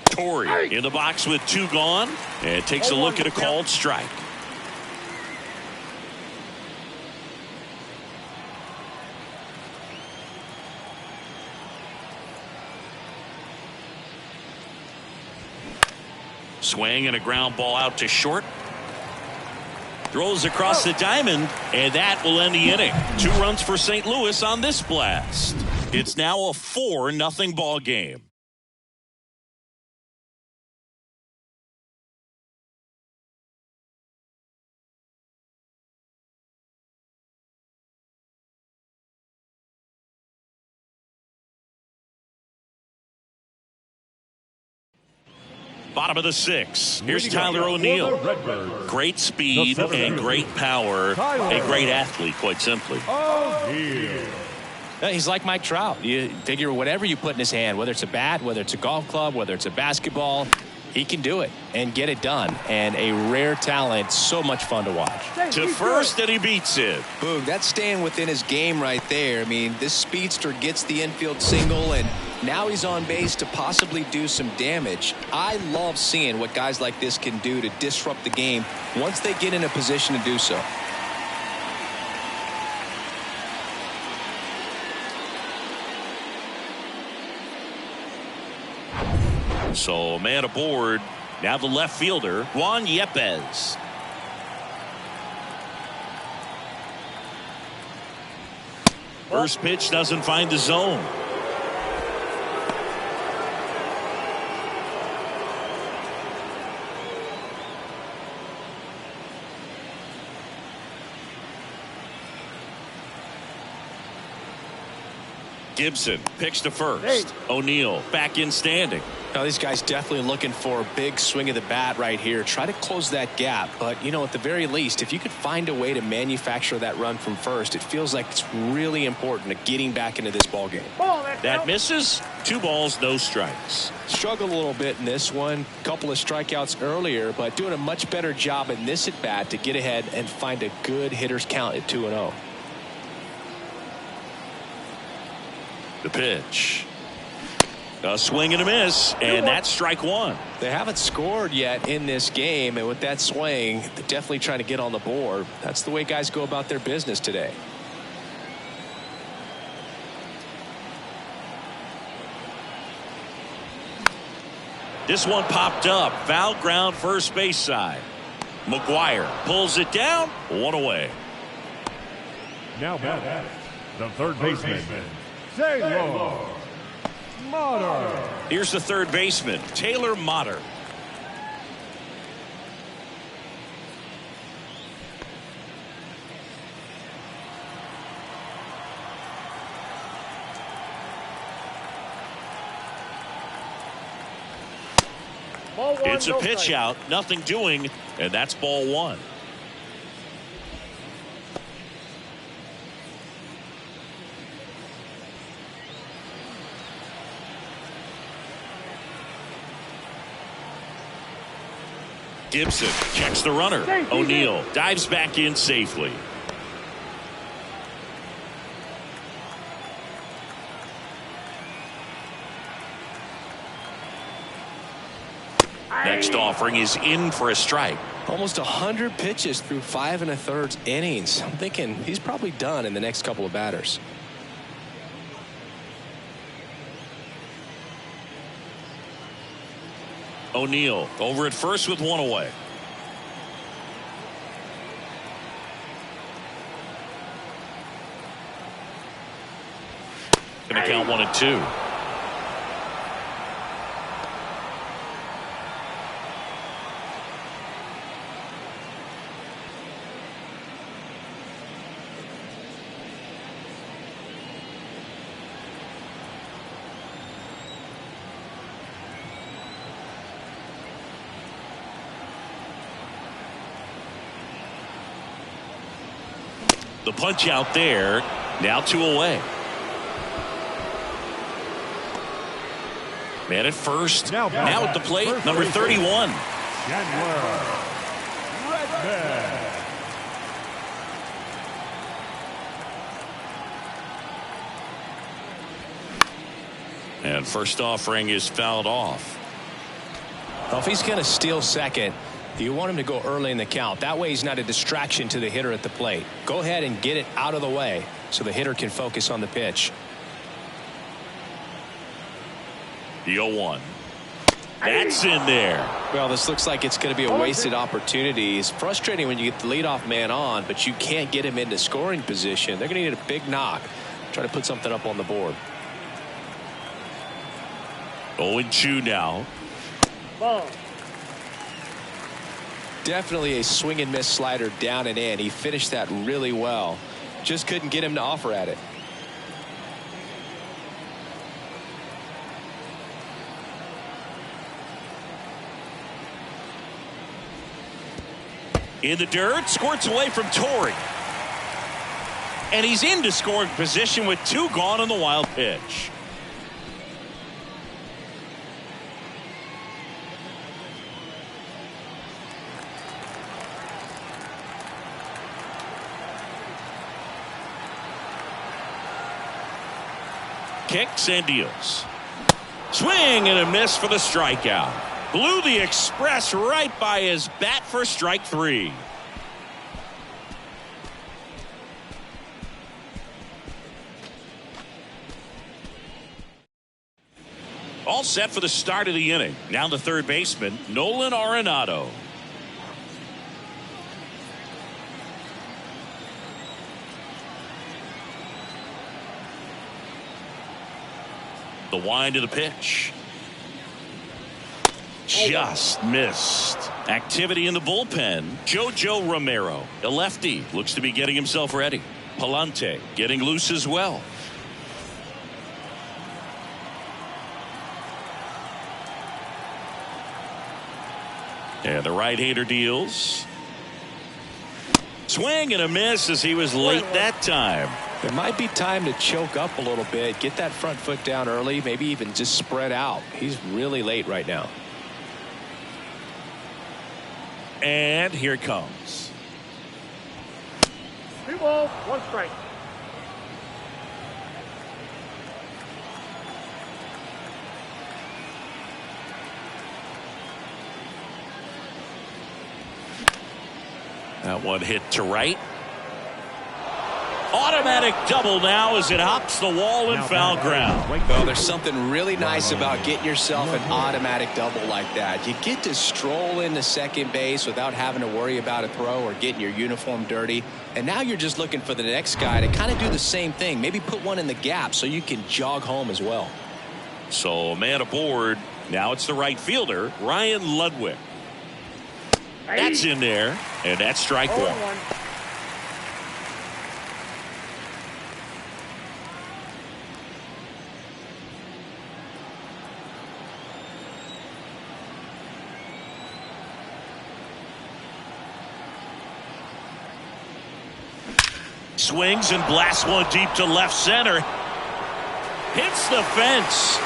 Torrey in the box with 2 gone, and takes a look at a called strike. Swing and a ground ball out to short. Throws across the diamond, and that will end the inning. 2 runs for St. Louis on this blast. It's now a 4-0 ball game. Bottom of the 6th. Here's Tyler O'Neill. Great speed and great power. A great athlete, quite simply. He's like Mike Trout. You figure whatever you put in his hand, whether it's a bat, whether it's a golf club, whether it's a basketball, he can do it and get it done. And a rare talent, so much fun to watch. To first, and he beats it. Boog, that's staying within his game right there. I mean, this speedster gets the infield single, and now he's on base to possibly do some damage. I love seeing what guys like this can do to disrupt the game once they get in a position to do so. So, man aboard. Now the left fielder, Juan Yepez. First pitch doesn't find the zone. Gibson picks to first. O'Neill back in standing. Now these guys definitely looking for a big swing of the bat right here. Try to close that gap. But, you know, at the very least, if you could find a way to manufacture that run from first, it feels like it's really important to getting back into this ball game. That misses. 2 balls, no strikes. Struggled a little bit in this one. Couple of strikeouts earlier, but doing a much better job in this at bat to get ahead and find a good hitter's count at 2-0. The pitch. A swing and a miss, and that's strike 1. They haven't scored yet in this game, and with that swing, they're definitely trying to get on the board. That's the way guys go about their business today. This one popped up. Foul ground first base side. McGuire pulls it down. 1 away. Now back, the third baseman, Taylor Motter. Here's the third baseman, Taylor Motter. It's a pitch out, nothing doing, and that's ball 1. Gibson checks the runner. O'Neill dives back in safely. Next offering is in for a strike. Almost 100 pitches through 5 1/3 innings. I'm thinking he's probably done in the next couple of batters. O'Neill over at first with one away. Going to count 1-2. The punch out there. Now 2 away. Man at first. Now at the plate, number 31. And first offering is fouled off. Well, if he's going to steal second, you want him to go early in the count. That way he's not a distraction to the hitter at the plate. Go ahead and get it out of the way so the hitter can focus on the pitch. The 0-1. That's in there. Well, this looks like it's going to be a wasted opportunity. It's frustrating when you get the leadoff man on, but you can't get him into scoring position. They're going to need a big knock. Try to put something up on the board. 0-2 now. Ball. Definitely a swing and miss slider down and in. He finished that really well. Just couldn't get him to offer at it. In the dirt, squirts away from Torrey. And he's into scoring position with 2 gone on the wild pitch. Kicks and deals. Swing and a miss for the strikeout. Blew the express right by his bat for strike 3. All set for the start of the inning. Now the third baseman, Nolan Arenado. The wind of the pitch. Just missed. Activity in the bullpen. JoJo Romero, a lefty, looks to be getting himself ready. Palante getting loose as well. And the right-hander deals. Swing and a miss as he was late that time. There might be time to choke up a little bit, get that front foot down early, maybe even just spread out. He's really late right now. And here it comes. 2 balls, 1 strike. That one hit to right. Automatic double now as it hops the wall in foul ground. Well, there's something really nice about getting yourself an automatic double like that. You get to stroll into second base without having to worry about a throw or getting your uniform dirty. And now you're just looking for the next guy to kind of do the same thing. Maybe put one in the gap so you can jog home as well. So a man aboard. Now it's the right fielder, Ryan Ludwig. That's in there. And that's strike 1. Swings and blasts one deep to left center. Hits the fence.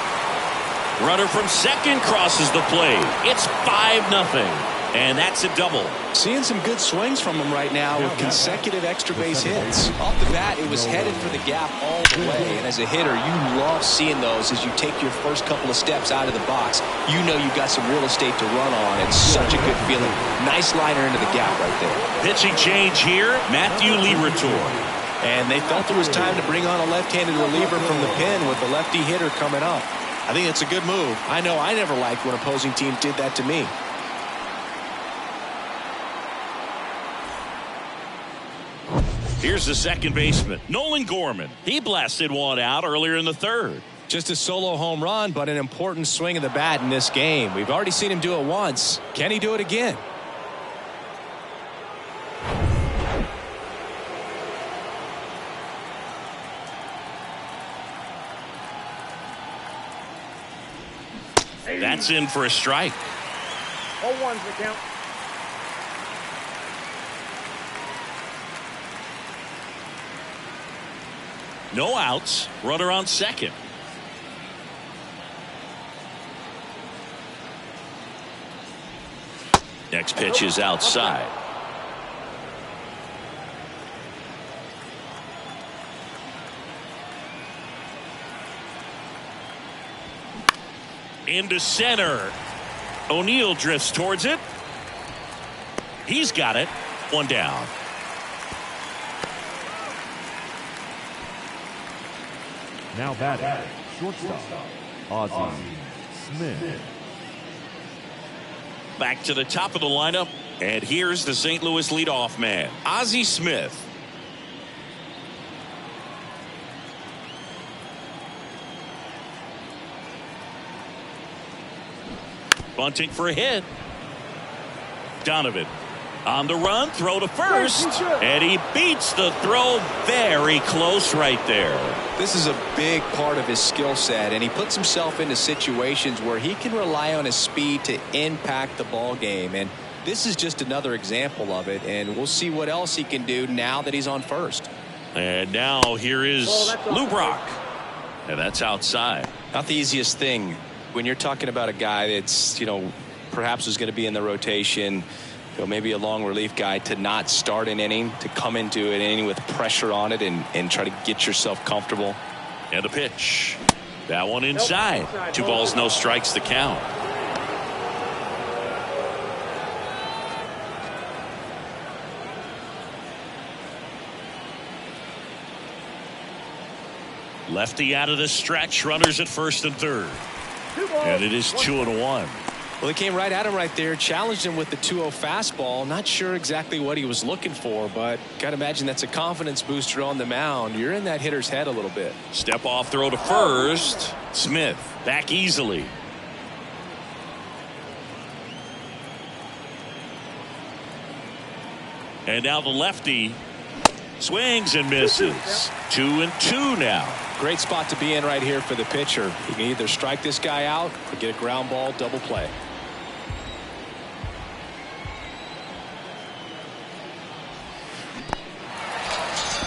Runner from second crosses the plate. It's 5-0. And that's a double. Seeing some good swings from him right now with consecutive extra base hits. Off the bat, it was headed for the gap all the way. And as a hitter, you love seeing those as you take your first couple of steps out of the box. You know you've got some real estate to run on. It's such a good feeling. Nice liner into the gap right there. Pitching change here, Matthew Liberatore. And they felt it was time to bring on a left-handed reliever from the pen with the lefty hitter coming up. I think it's a good move. I know I never liked when opposing teams did that to me. Here's the second baseman, Nolan Gorman. He blasted one out earlier in the third. Just a solo home run, but an important swing of the bat in this game. We've already seen him do it once. Can he do it again? That's in for a strike. 0-1's the count. No outs. Runner on second. Next pitch is outside. Into center. O'Neill drifts towards it. He's got it. One down. Now batting, shortstop, Ozzie Smith. Back to the top of the lineup. And here's the St. Louis leadoff man, Ozzie Smith. Bunting for a hit. Donovan on the run, throw to first, and he beats the throw very close right there. This is a big part of his skill set, and he puts himself into situations where he can rely on his speed to impact the ball game, and this is just another example of it, and we'll see what else he can do now that he's on first. And now here is Lou Brock, and that's outside. Not the easiest thing when you're talking about a guy that's, perhaps is going to be in the rotation, maybe a long relief guy, to not start an inning, to come into an inning with pressure on it and try to get yourself comfortable. And the pitch. That one inside. 2 balls, no strikes, the count. Lefty out of the stretch. Runners at first and third. And it is 2-1. Well, he came right at him right there, challenged him with the 2-0 fastball. Not sure exactly what he was looking for, but got to imagine that's a confidence booster on the mound. You're in that hitter's head a little bit. Step off throw to first. Smith back easily. And now the lefty swings and misses. 2-2 now. Great spot to be in right here for the pitcher. You can either strike this guy out or get a ground ball double play.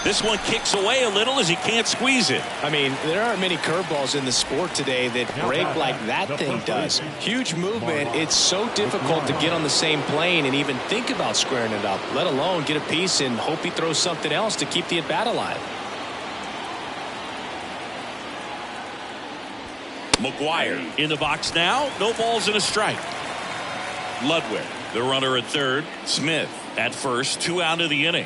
This one kicks away a little as he can't squeeze it. I mean, there aren't many curveballs in the sport today that break like that thing does. Huge movement. It's so difficult to get on the same plane and even think about squaring it up, let alone get a piece and hope he throws something else to keep the at-bat alive. McGuire in the box now. No balls and a strike. Ludwig, the runner at third. Smith at first. 2 out of the inning.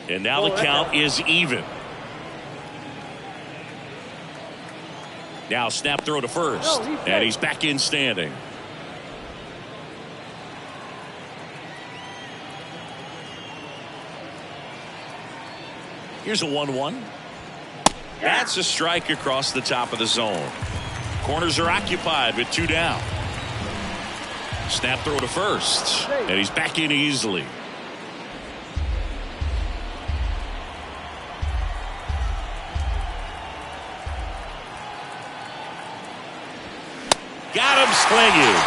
And now the count is even. Now snap throw to first. And he's back in standing. Here's a 1-1. That's a strike across the top of the zone. Corners are occupied with 2 down. Snap throw to first. And he's back in easily. Got him slinging.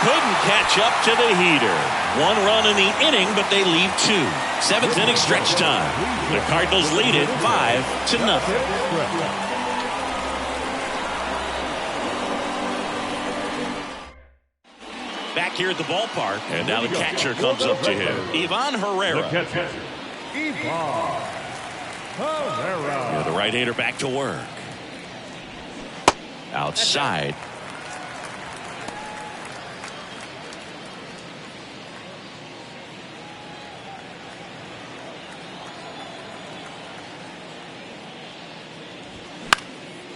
Couldn't catch up to the heater. 1 run in the inning, but they leave 2. 7th inning stretch time. The Cardinals lead it 5-0. Back here at the ballpark, and now the catcher comes up to him. Ivan Herrera. The catcher, Ivan Herrera. The right-hander back to work. Outside.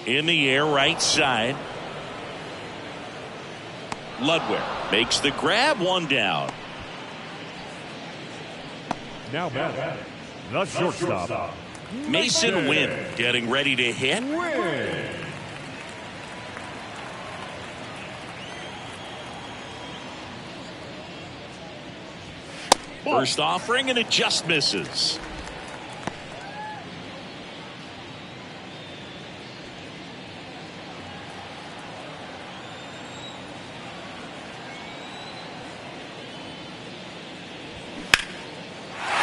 In the air, right side. Ludwig makes the grab, one down. Now batting, the shortstop, Mason Wynn getting ready to hit. First offering, and it just misses.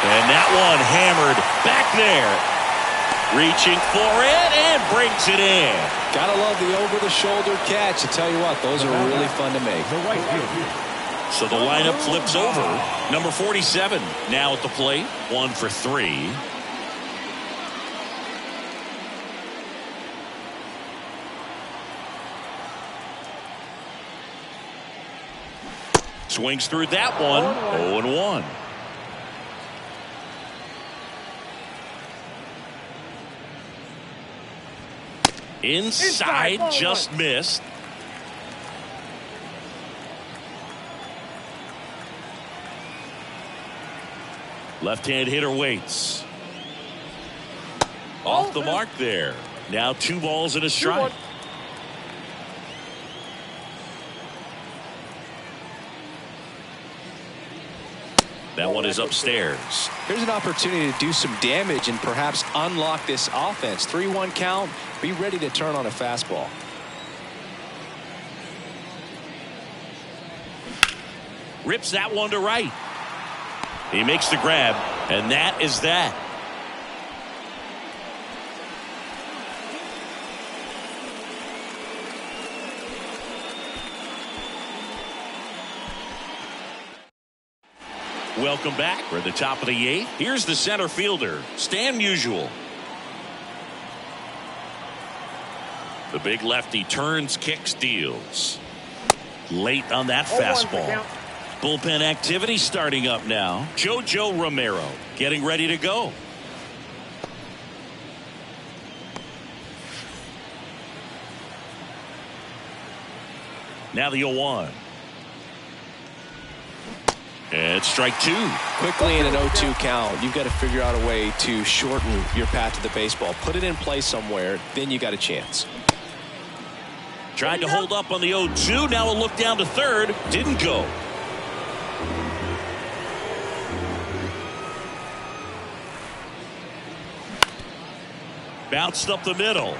And that one hammered back there. Reaching for it and brings it in. Gotta love the over-the-shoulder catch. I tell you what, those are really fun to make. the right field. So the lineup flips over. Number 47 now at the plate. 1 for 3. Swings through that one. 0-1. Inside, just missed. Left-hand hitter waits. Off the mark there. Now 2 balls and a strike. That one is upstairs. Here's an opportunity to do some damage and perhaps unlock this offense. 3-1 count. Be ready to turn on a fastball. Rips that one to right. He makes the grab, and that is that. Welcome back. We're at the top of the 8th. Here's the center fielder, Stan Musial. The big lefty turns, kicks, deals. Late on that fastball. Bullpen activity starting up now. JoJo Romero getting ready to go. Now the 0-1. And strike 2. Quickly in an 0-2 count, you've got to figure out a way to shorten your path to the baseball. Put it in play somewhere, then you got a chance. Tried to hold up on the 0-2. Now a look down to third. Didn't go. Bounced up the middle.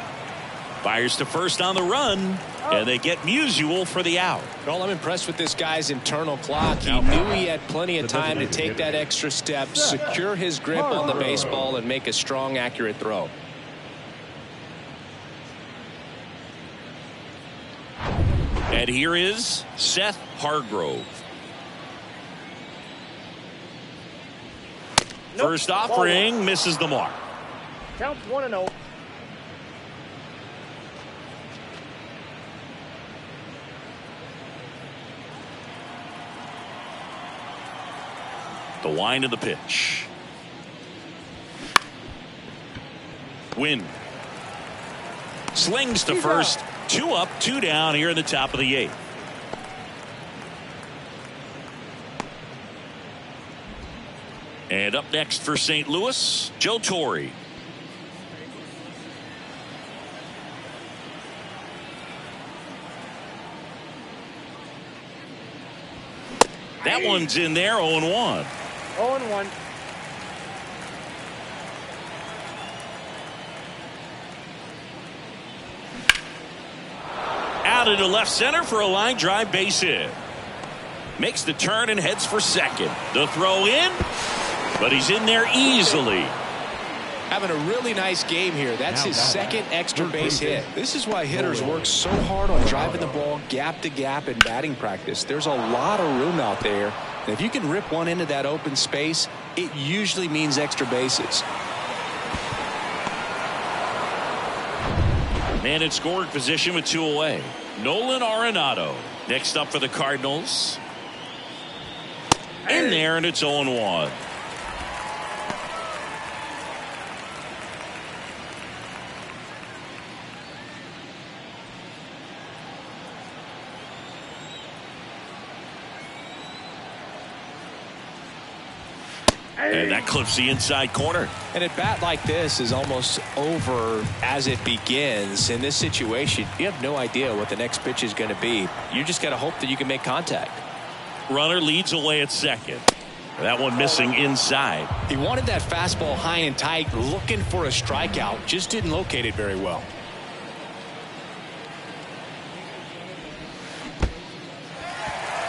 Fires to first on the run. And they get Musial for the out. Well, I'm impressed with this guy's internal clock. He knew he had plenty of time to take that extra step, secure his grip on the baseball, and make a strong, accurate throw. And here is Seth Hargrove. First offering misses the mark. Counts 1-0. The wind of the pitch. Win. Slings to first. 2 up, 2 down here in the top of the 8th. And up next for St. Louis, Joe Torre. That one's in there, 0-1. 0-1. Out into left center for a line drive base hit. Makes the turn and heads for second. The throw in, but he's in there easily. Having a really nice game here. That's his second extra base hit. This is why hitters work so hard on driving the ball gap to gap in batting practice. There's a lot of room out there. And if you can rip one into that open space, it usually means extra bases. Man in scoring position with 2 away. Nolan Arenado next up for the Cardinals. In there, and it's 0-1. And that clips the inside corner. And at bat like this is almost over as it begins. In this situation, you have no idea what the next pitch is going to be. You just got to hope that you can make contact. Runner leads away at second. That one missing inside. He wanted that fastball high and tight, looking for a strikeout. Just didn't locate it very well.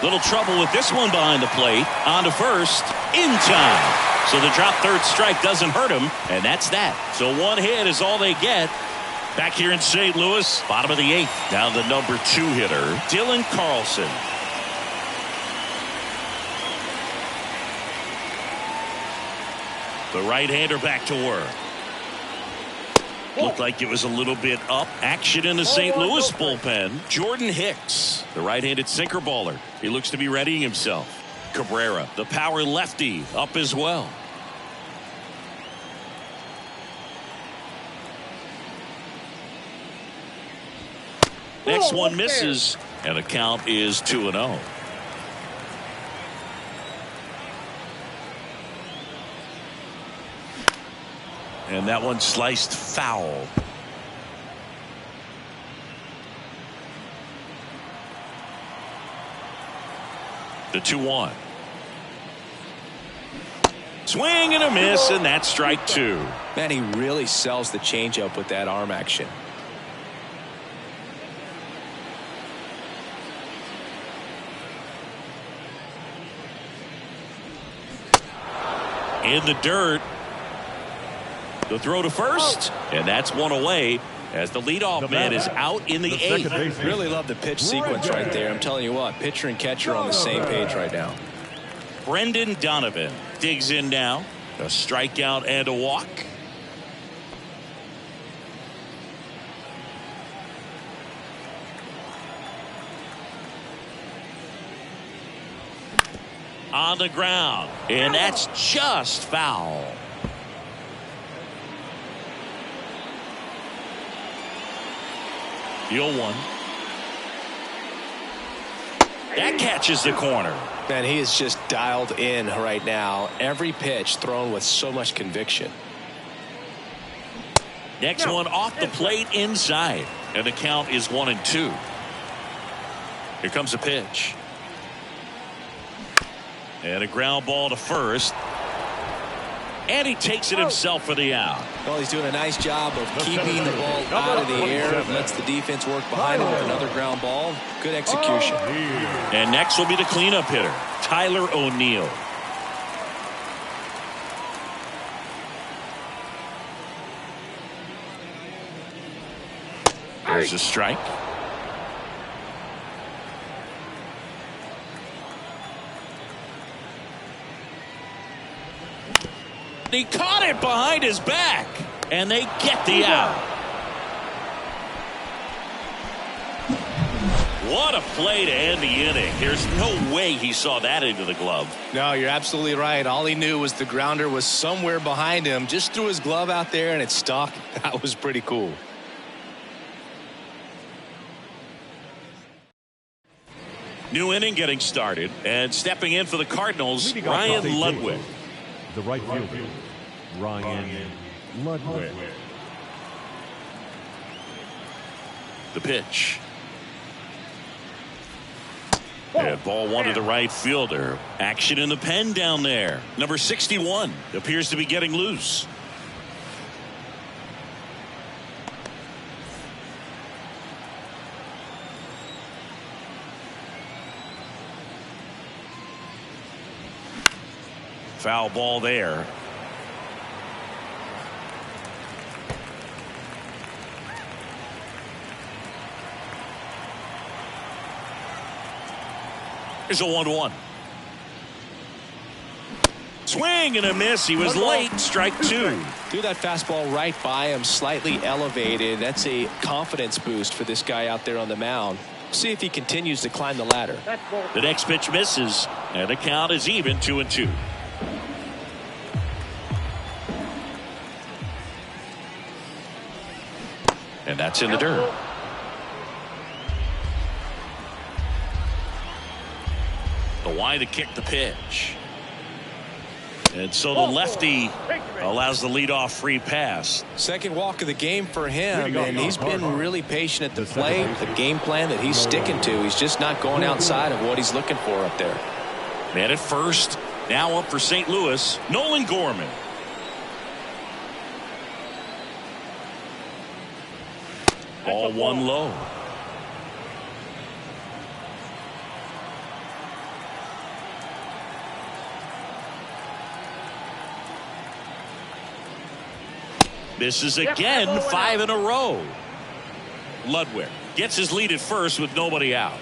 Little trouble with this one behind the plate. On to first. In time. So the drop third strike doesn't hurt him. And that's that. So one hit is all they get. Back here in St. Louis. Bottom of the eighth. Down the number 2 hitter. Dylan Carlson. The right-hander back to work. Looked like it was a little bit up. Action in the St. Louis bullpen. Jordan Hicks, the right-handed sinker baller. He looks to be readying himself. Cabrera, the power lefty, up as well. Next one misses, and the count is 2-0. And that one sliced foul. The 2-1. Swing and a miss, and that's strike 2. Man, he really sells the changeup with that arm action. In the dirt. The throw to first, and that's one away as the leadoff man is out in the 8th. Really love the pitch sequence right there. I'm telling you what, pitcher and catcher on the same page right now. Brendan Donovan digs in now. A strikeout and a walk. On the ground, and that's just foul. The 0-1. That catches the corner. Man, he is just dialed in right now. Every pitch thrown with so much conviction. Next one off the plate inside. And the count is 1-2. Here comes a pitch. And a ground ball to first. And he takes it himself for the out. Well, he's doing a nice job of keeping the ball out of the air. Lets the defense work behind him with another ground ball. Good execution. And next will be the cleanup hitter, Tyler O'Neill. There's a strike. He caught it behind his back, and they get the out. What a play to end the inning. There's no way he saw that into the glove. No, you're absolutely right. All he knew was the grounder was somewhere behind him. Just threw his glove out there, and it stuck. That was pretty cool. New inning getting started, and stepping in for the Cardinals, Ryan Ludwig. The right fielder, Ryan Ludwig. The pitch. And ball one to the right fielder. Action in the pen down there. Number 61 appears to be getting loose. Foul ball there. Here's a 1-1. Swing and a miss. He was late. Strike 2. Threw that fastball right by him, slightly elevated. That's a confidence boost for this guy out there on the mound. See if he continues to climb the ladder. The next pitch misses, and the count is even 2-2. And that's in the dirt. The wide to kick the pitch. And so the lefty allows the leadoff free pass. Second walk of the game for him, and he's been really patient at the plate. The game plan that he's sticking to, he's just not going outside of what he's looking for up there. Man at first, now up for St. Louis, Nolan Gorman. Ball one low. Misses again, 5 in a row. Ludwig gets his lead at first with nobody out.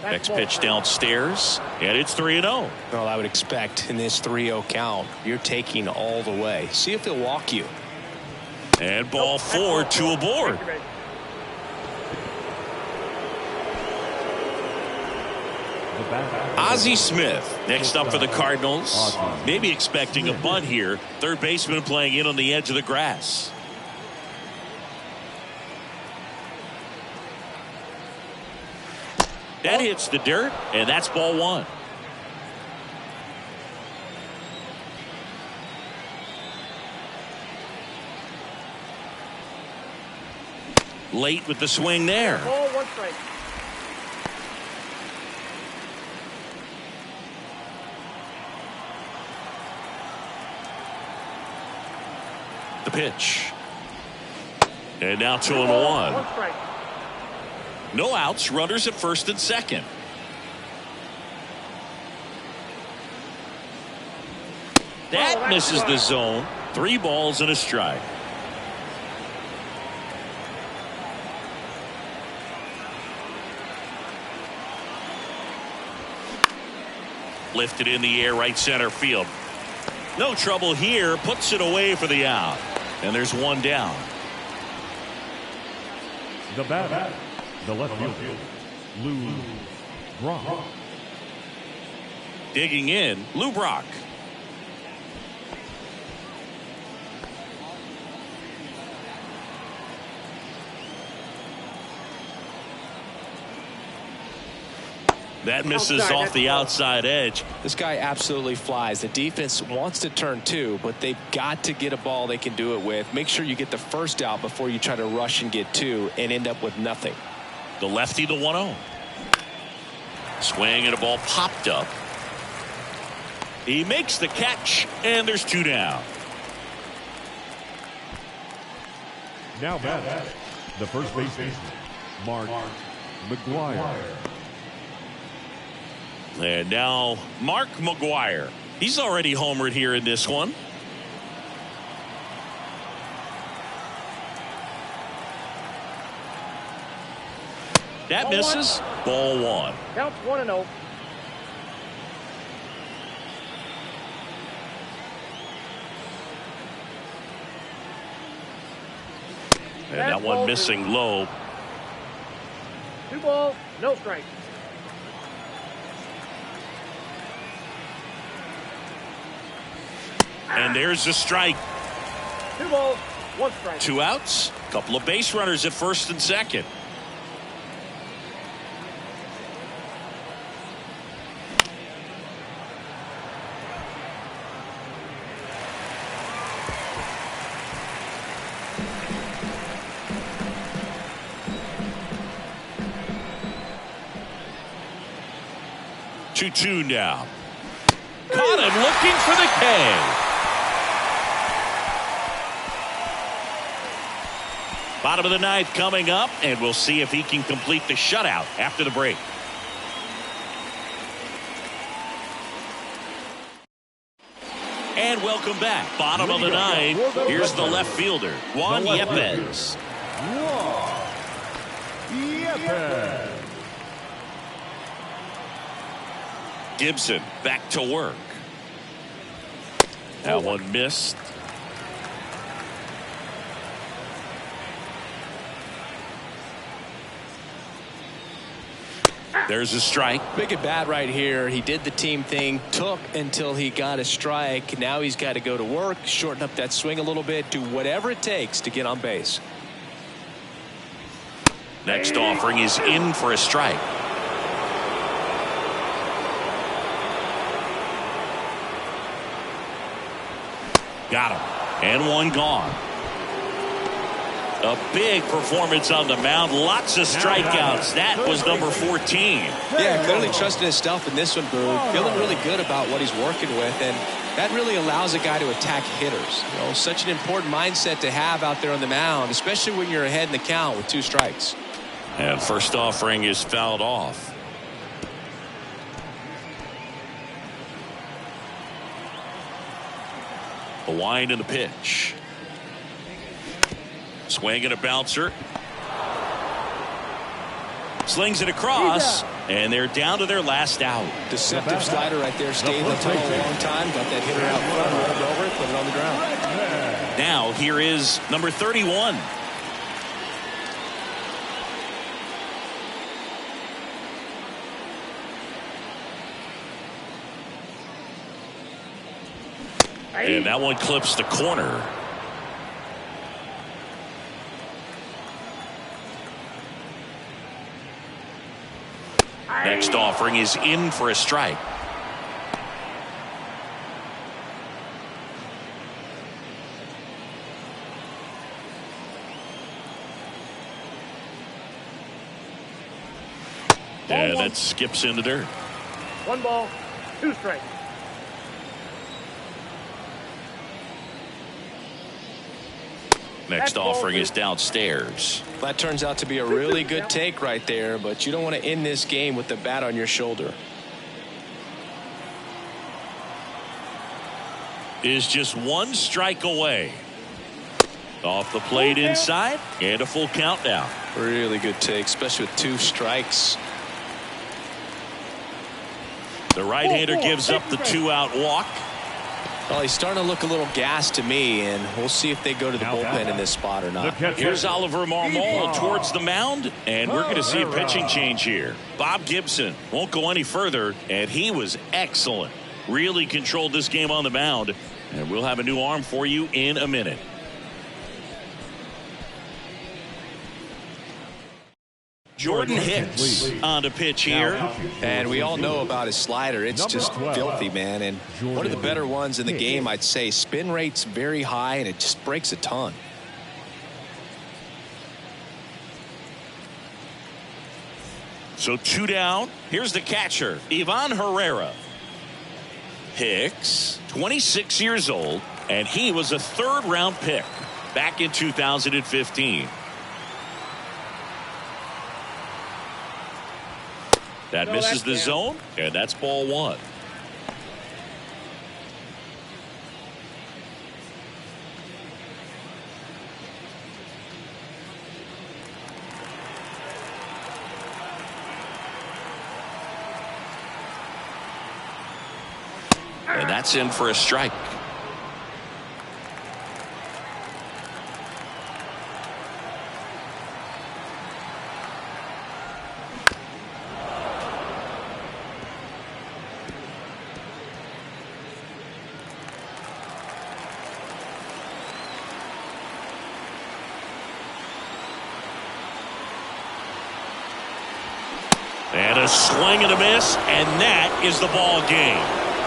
Next pitch downstairs, and it's 3-0. Well, I would expect in this 3-0 count, you're taking all the way. See if he'll walk you. And ball 4, 2 aboard. Ozzie Smith next up for the Cardinals. Maybe expecting a bunt here. Third baseman playing in on the edge of the grass. That hits the dirt, and that's ball 1. Late with the swing there. Ball 1 strike. The pitch. And now 2-1. 1 strike. No outs, runners at first and second. That misses the zone. 3 balls and a strike. Lifted in the air, right center field. No trouble here, puts it away for the out. And there's 1 down. The batter, the left fielder, Lou Brock. Digging in, Lou Brock. That misses off the outside edge. This guy absolutely flies. The defense wants to turn 2, but they've got to get a ball they can do it with. Make sure you get the first out before you try to rush and get 2 and end up with nothing. The lefty, the 1-0. Swing and a ball popped up. He makes the catch, and there's 2 down. Now batting, the first baseman, Mark McGuire. And now Mark McGuire. He's already homered here in this one. That misses. Ball 1. Counts 1-0. And that one missing low. 2 balls, no strike. And there's a strike. 2 balls, 1 strike. 2 outs. Couple of base runners at first and second. Two now. Caught him looking for the K. Bottom of the 9th coming up, and we'll see if he can complete the shutout after the break. And welcome back. Bottom of the 9th. Here's the left fielder, Juan Yepez. Gibson back to work. That one missed. There's a strike. Big at bat right here. He did the team thing, took until he got a strike. Now he's got to go to work, shorten up that swing a little bit, do whatever it takes to get on base. Next offering is in for a strike. Got him. And one gone. A big performance on the mound. Lots of strikeouts. That was number 14. Yeah, clearly trusting his stuff in this one, Boog. Feeling really good about what he's working with, and that really allows a guy to attack hitters. You know, such an important mindset to have out there on the mound, especially when you're ahead in the count with 2 strikes. And first offering is fouled off. A wind in the pitch. Swing and a bouncer. Slings it across, and they're down to their last out. Deceptive slider right there. Stayed in the tunnel a long time. Got that hitter out front, rolled over it, put it on the ground. Now here is number 31. And that one clips the corner. Next offering is in for a strike. And that skips into dirt. 1 ball, 2 strikes. Next offering is downstairs. That turns out to be a really good take right there, but you don't want to end this game with the bat on your shoulder. Is just 1 strike away. Off the plate inside, and a full count now. Really good take, especially with 2 strikes. The right-hander gives up the 2-out walk. Well, he's starting to look a little gassed to me, and we'll see if they go to the bullpen in this spot or not. Here's Oliver Marmol towards the mound, and we're going to see a pitching change here. Bob Gibson won't go any further, and he was excellent. Really controlled this game on the mound, and we'll have a new arm for you in a minute. Jordan Hicks on the pitch here. And we all know about his slider. It's just filthy, man. And one of the better ones in the game, I'd say. Spin rate's very high, and it just breaks a ton. So 2 down. Here's the catcher, Ivan Herrera. Hicks, 26 years old, and he was a 3rd-round pick back in 2015. That misses the zone, and that's ball 1. And that's in for a strike. And a swing and a miss, and that is the ball game.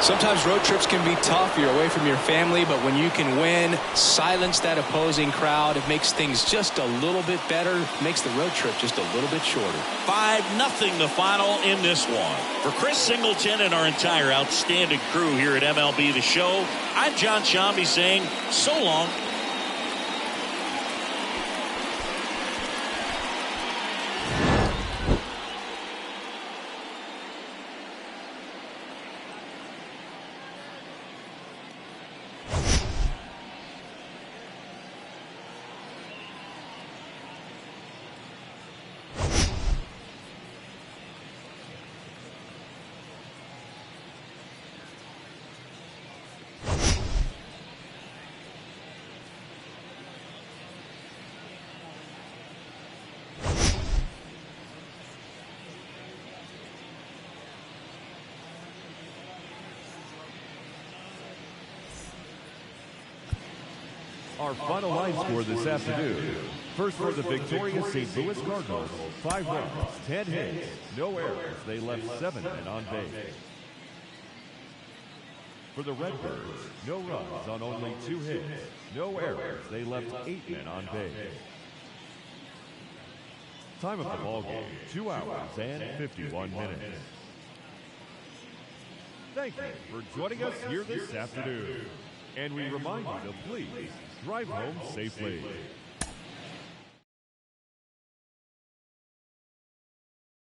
Sometimes road trips can be tough. You're away from your family, but when you can win, silence that opposing crowd, it makes things just a little bit better, makes the road trip just a little bit shorter. 5-0 the final in this one. For Chris Singleton and our entire outstanding crew here at MLB The Show, I'm John Shambi saying so long. Our final line score this afternoon. First for the victorious St. Louis Cardinals, 5 runs, 10 hits, no errors. They left 7 men on base. For the Redbirds, no runs on only 2 hits, no errors. They left 8 men on base. Time of the ball game, 2 hours and 51 minutes. Thank you for joining us here this afternoon. And we remind you to please drive home safely.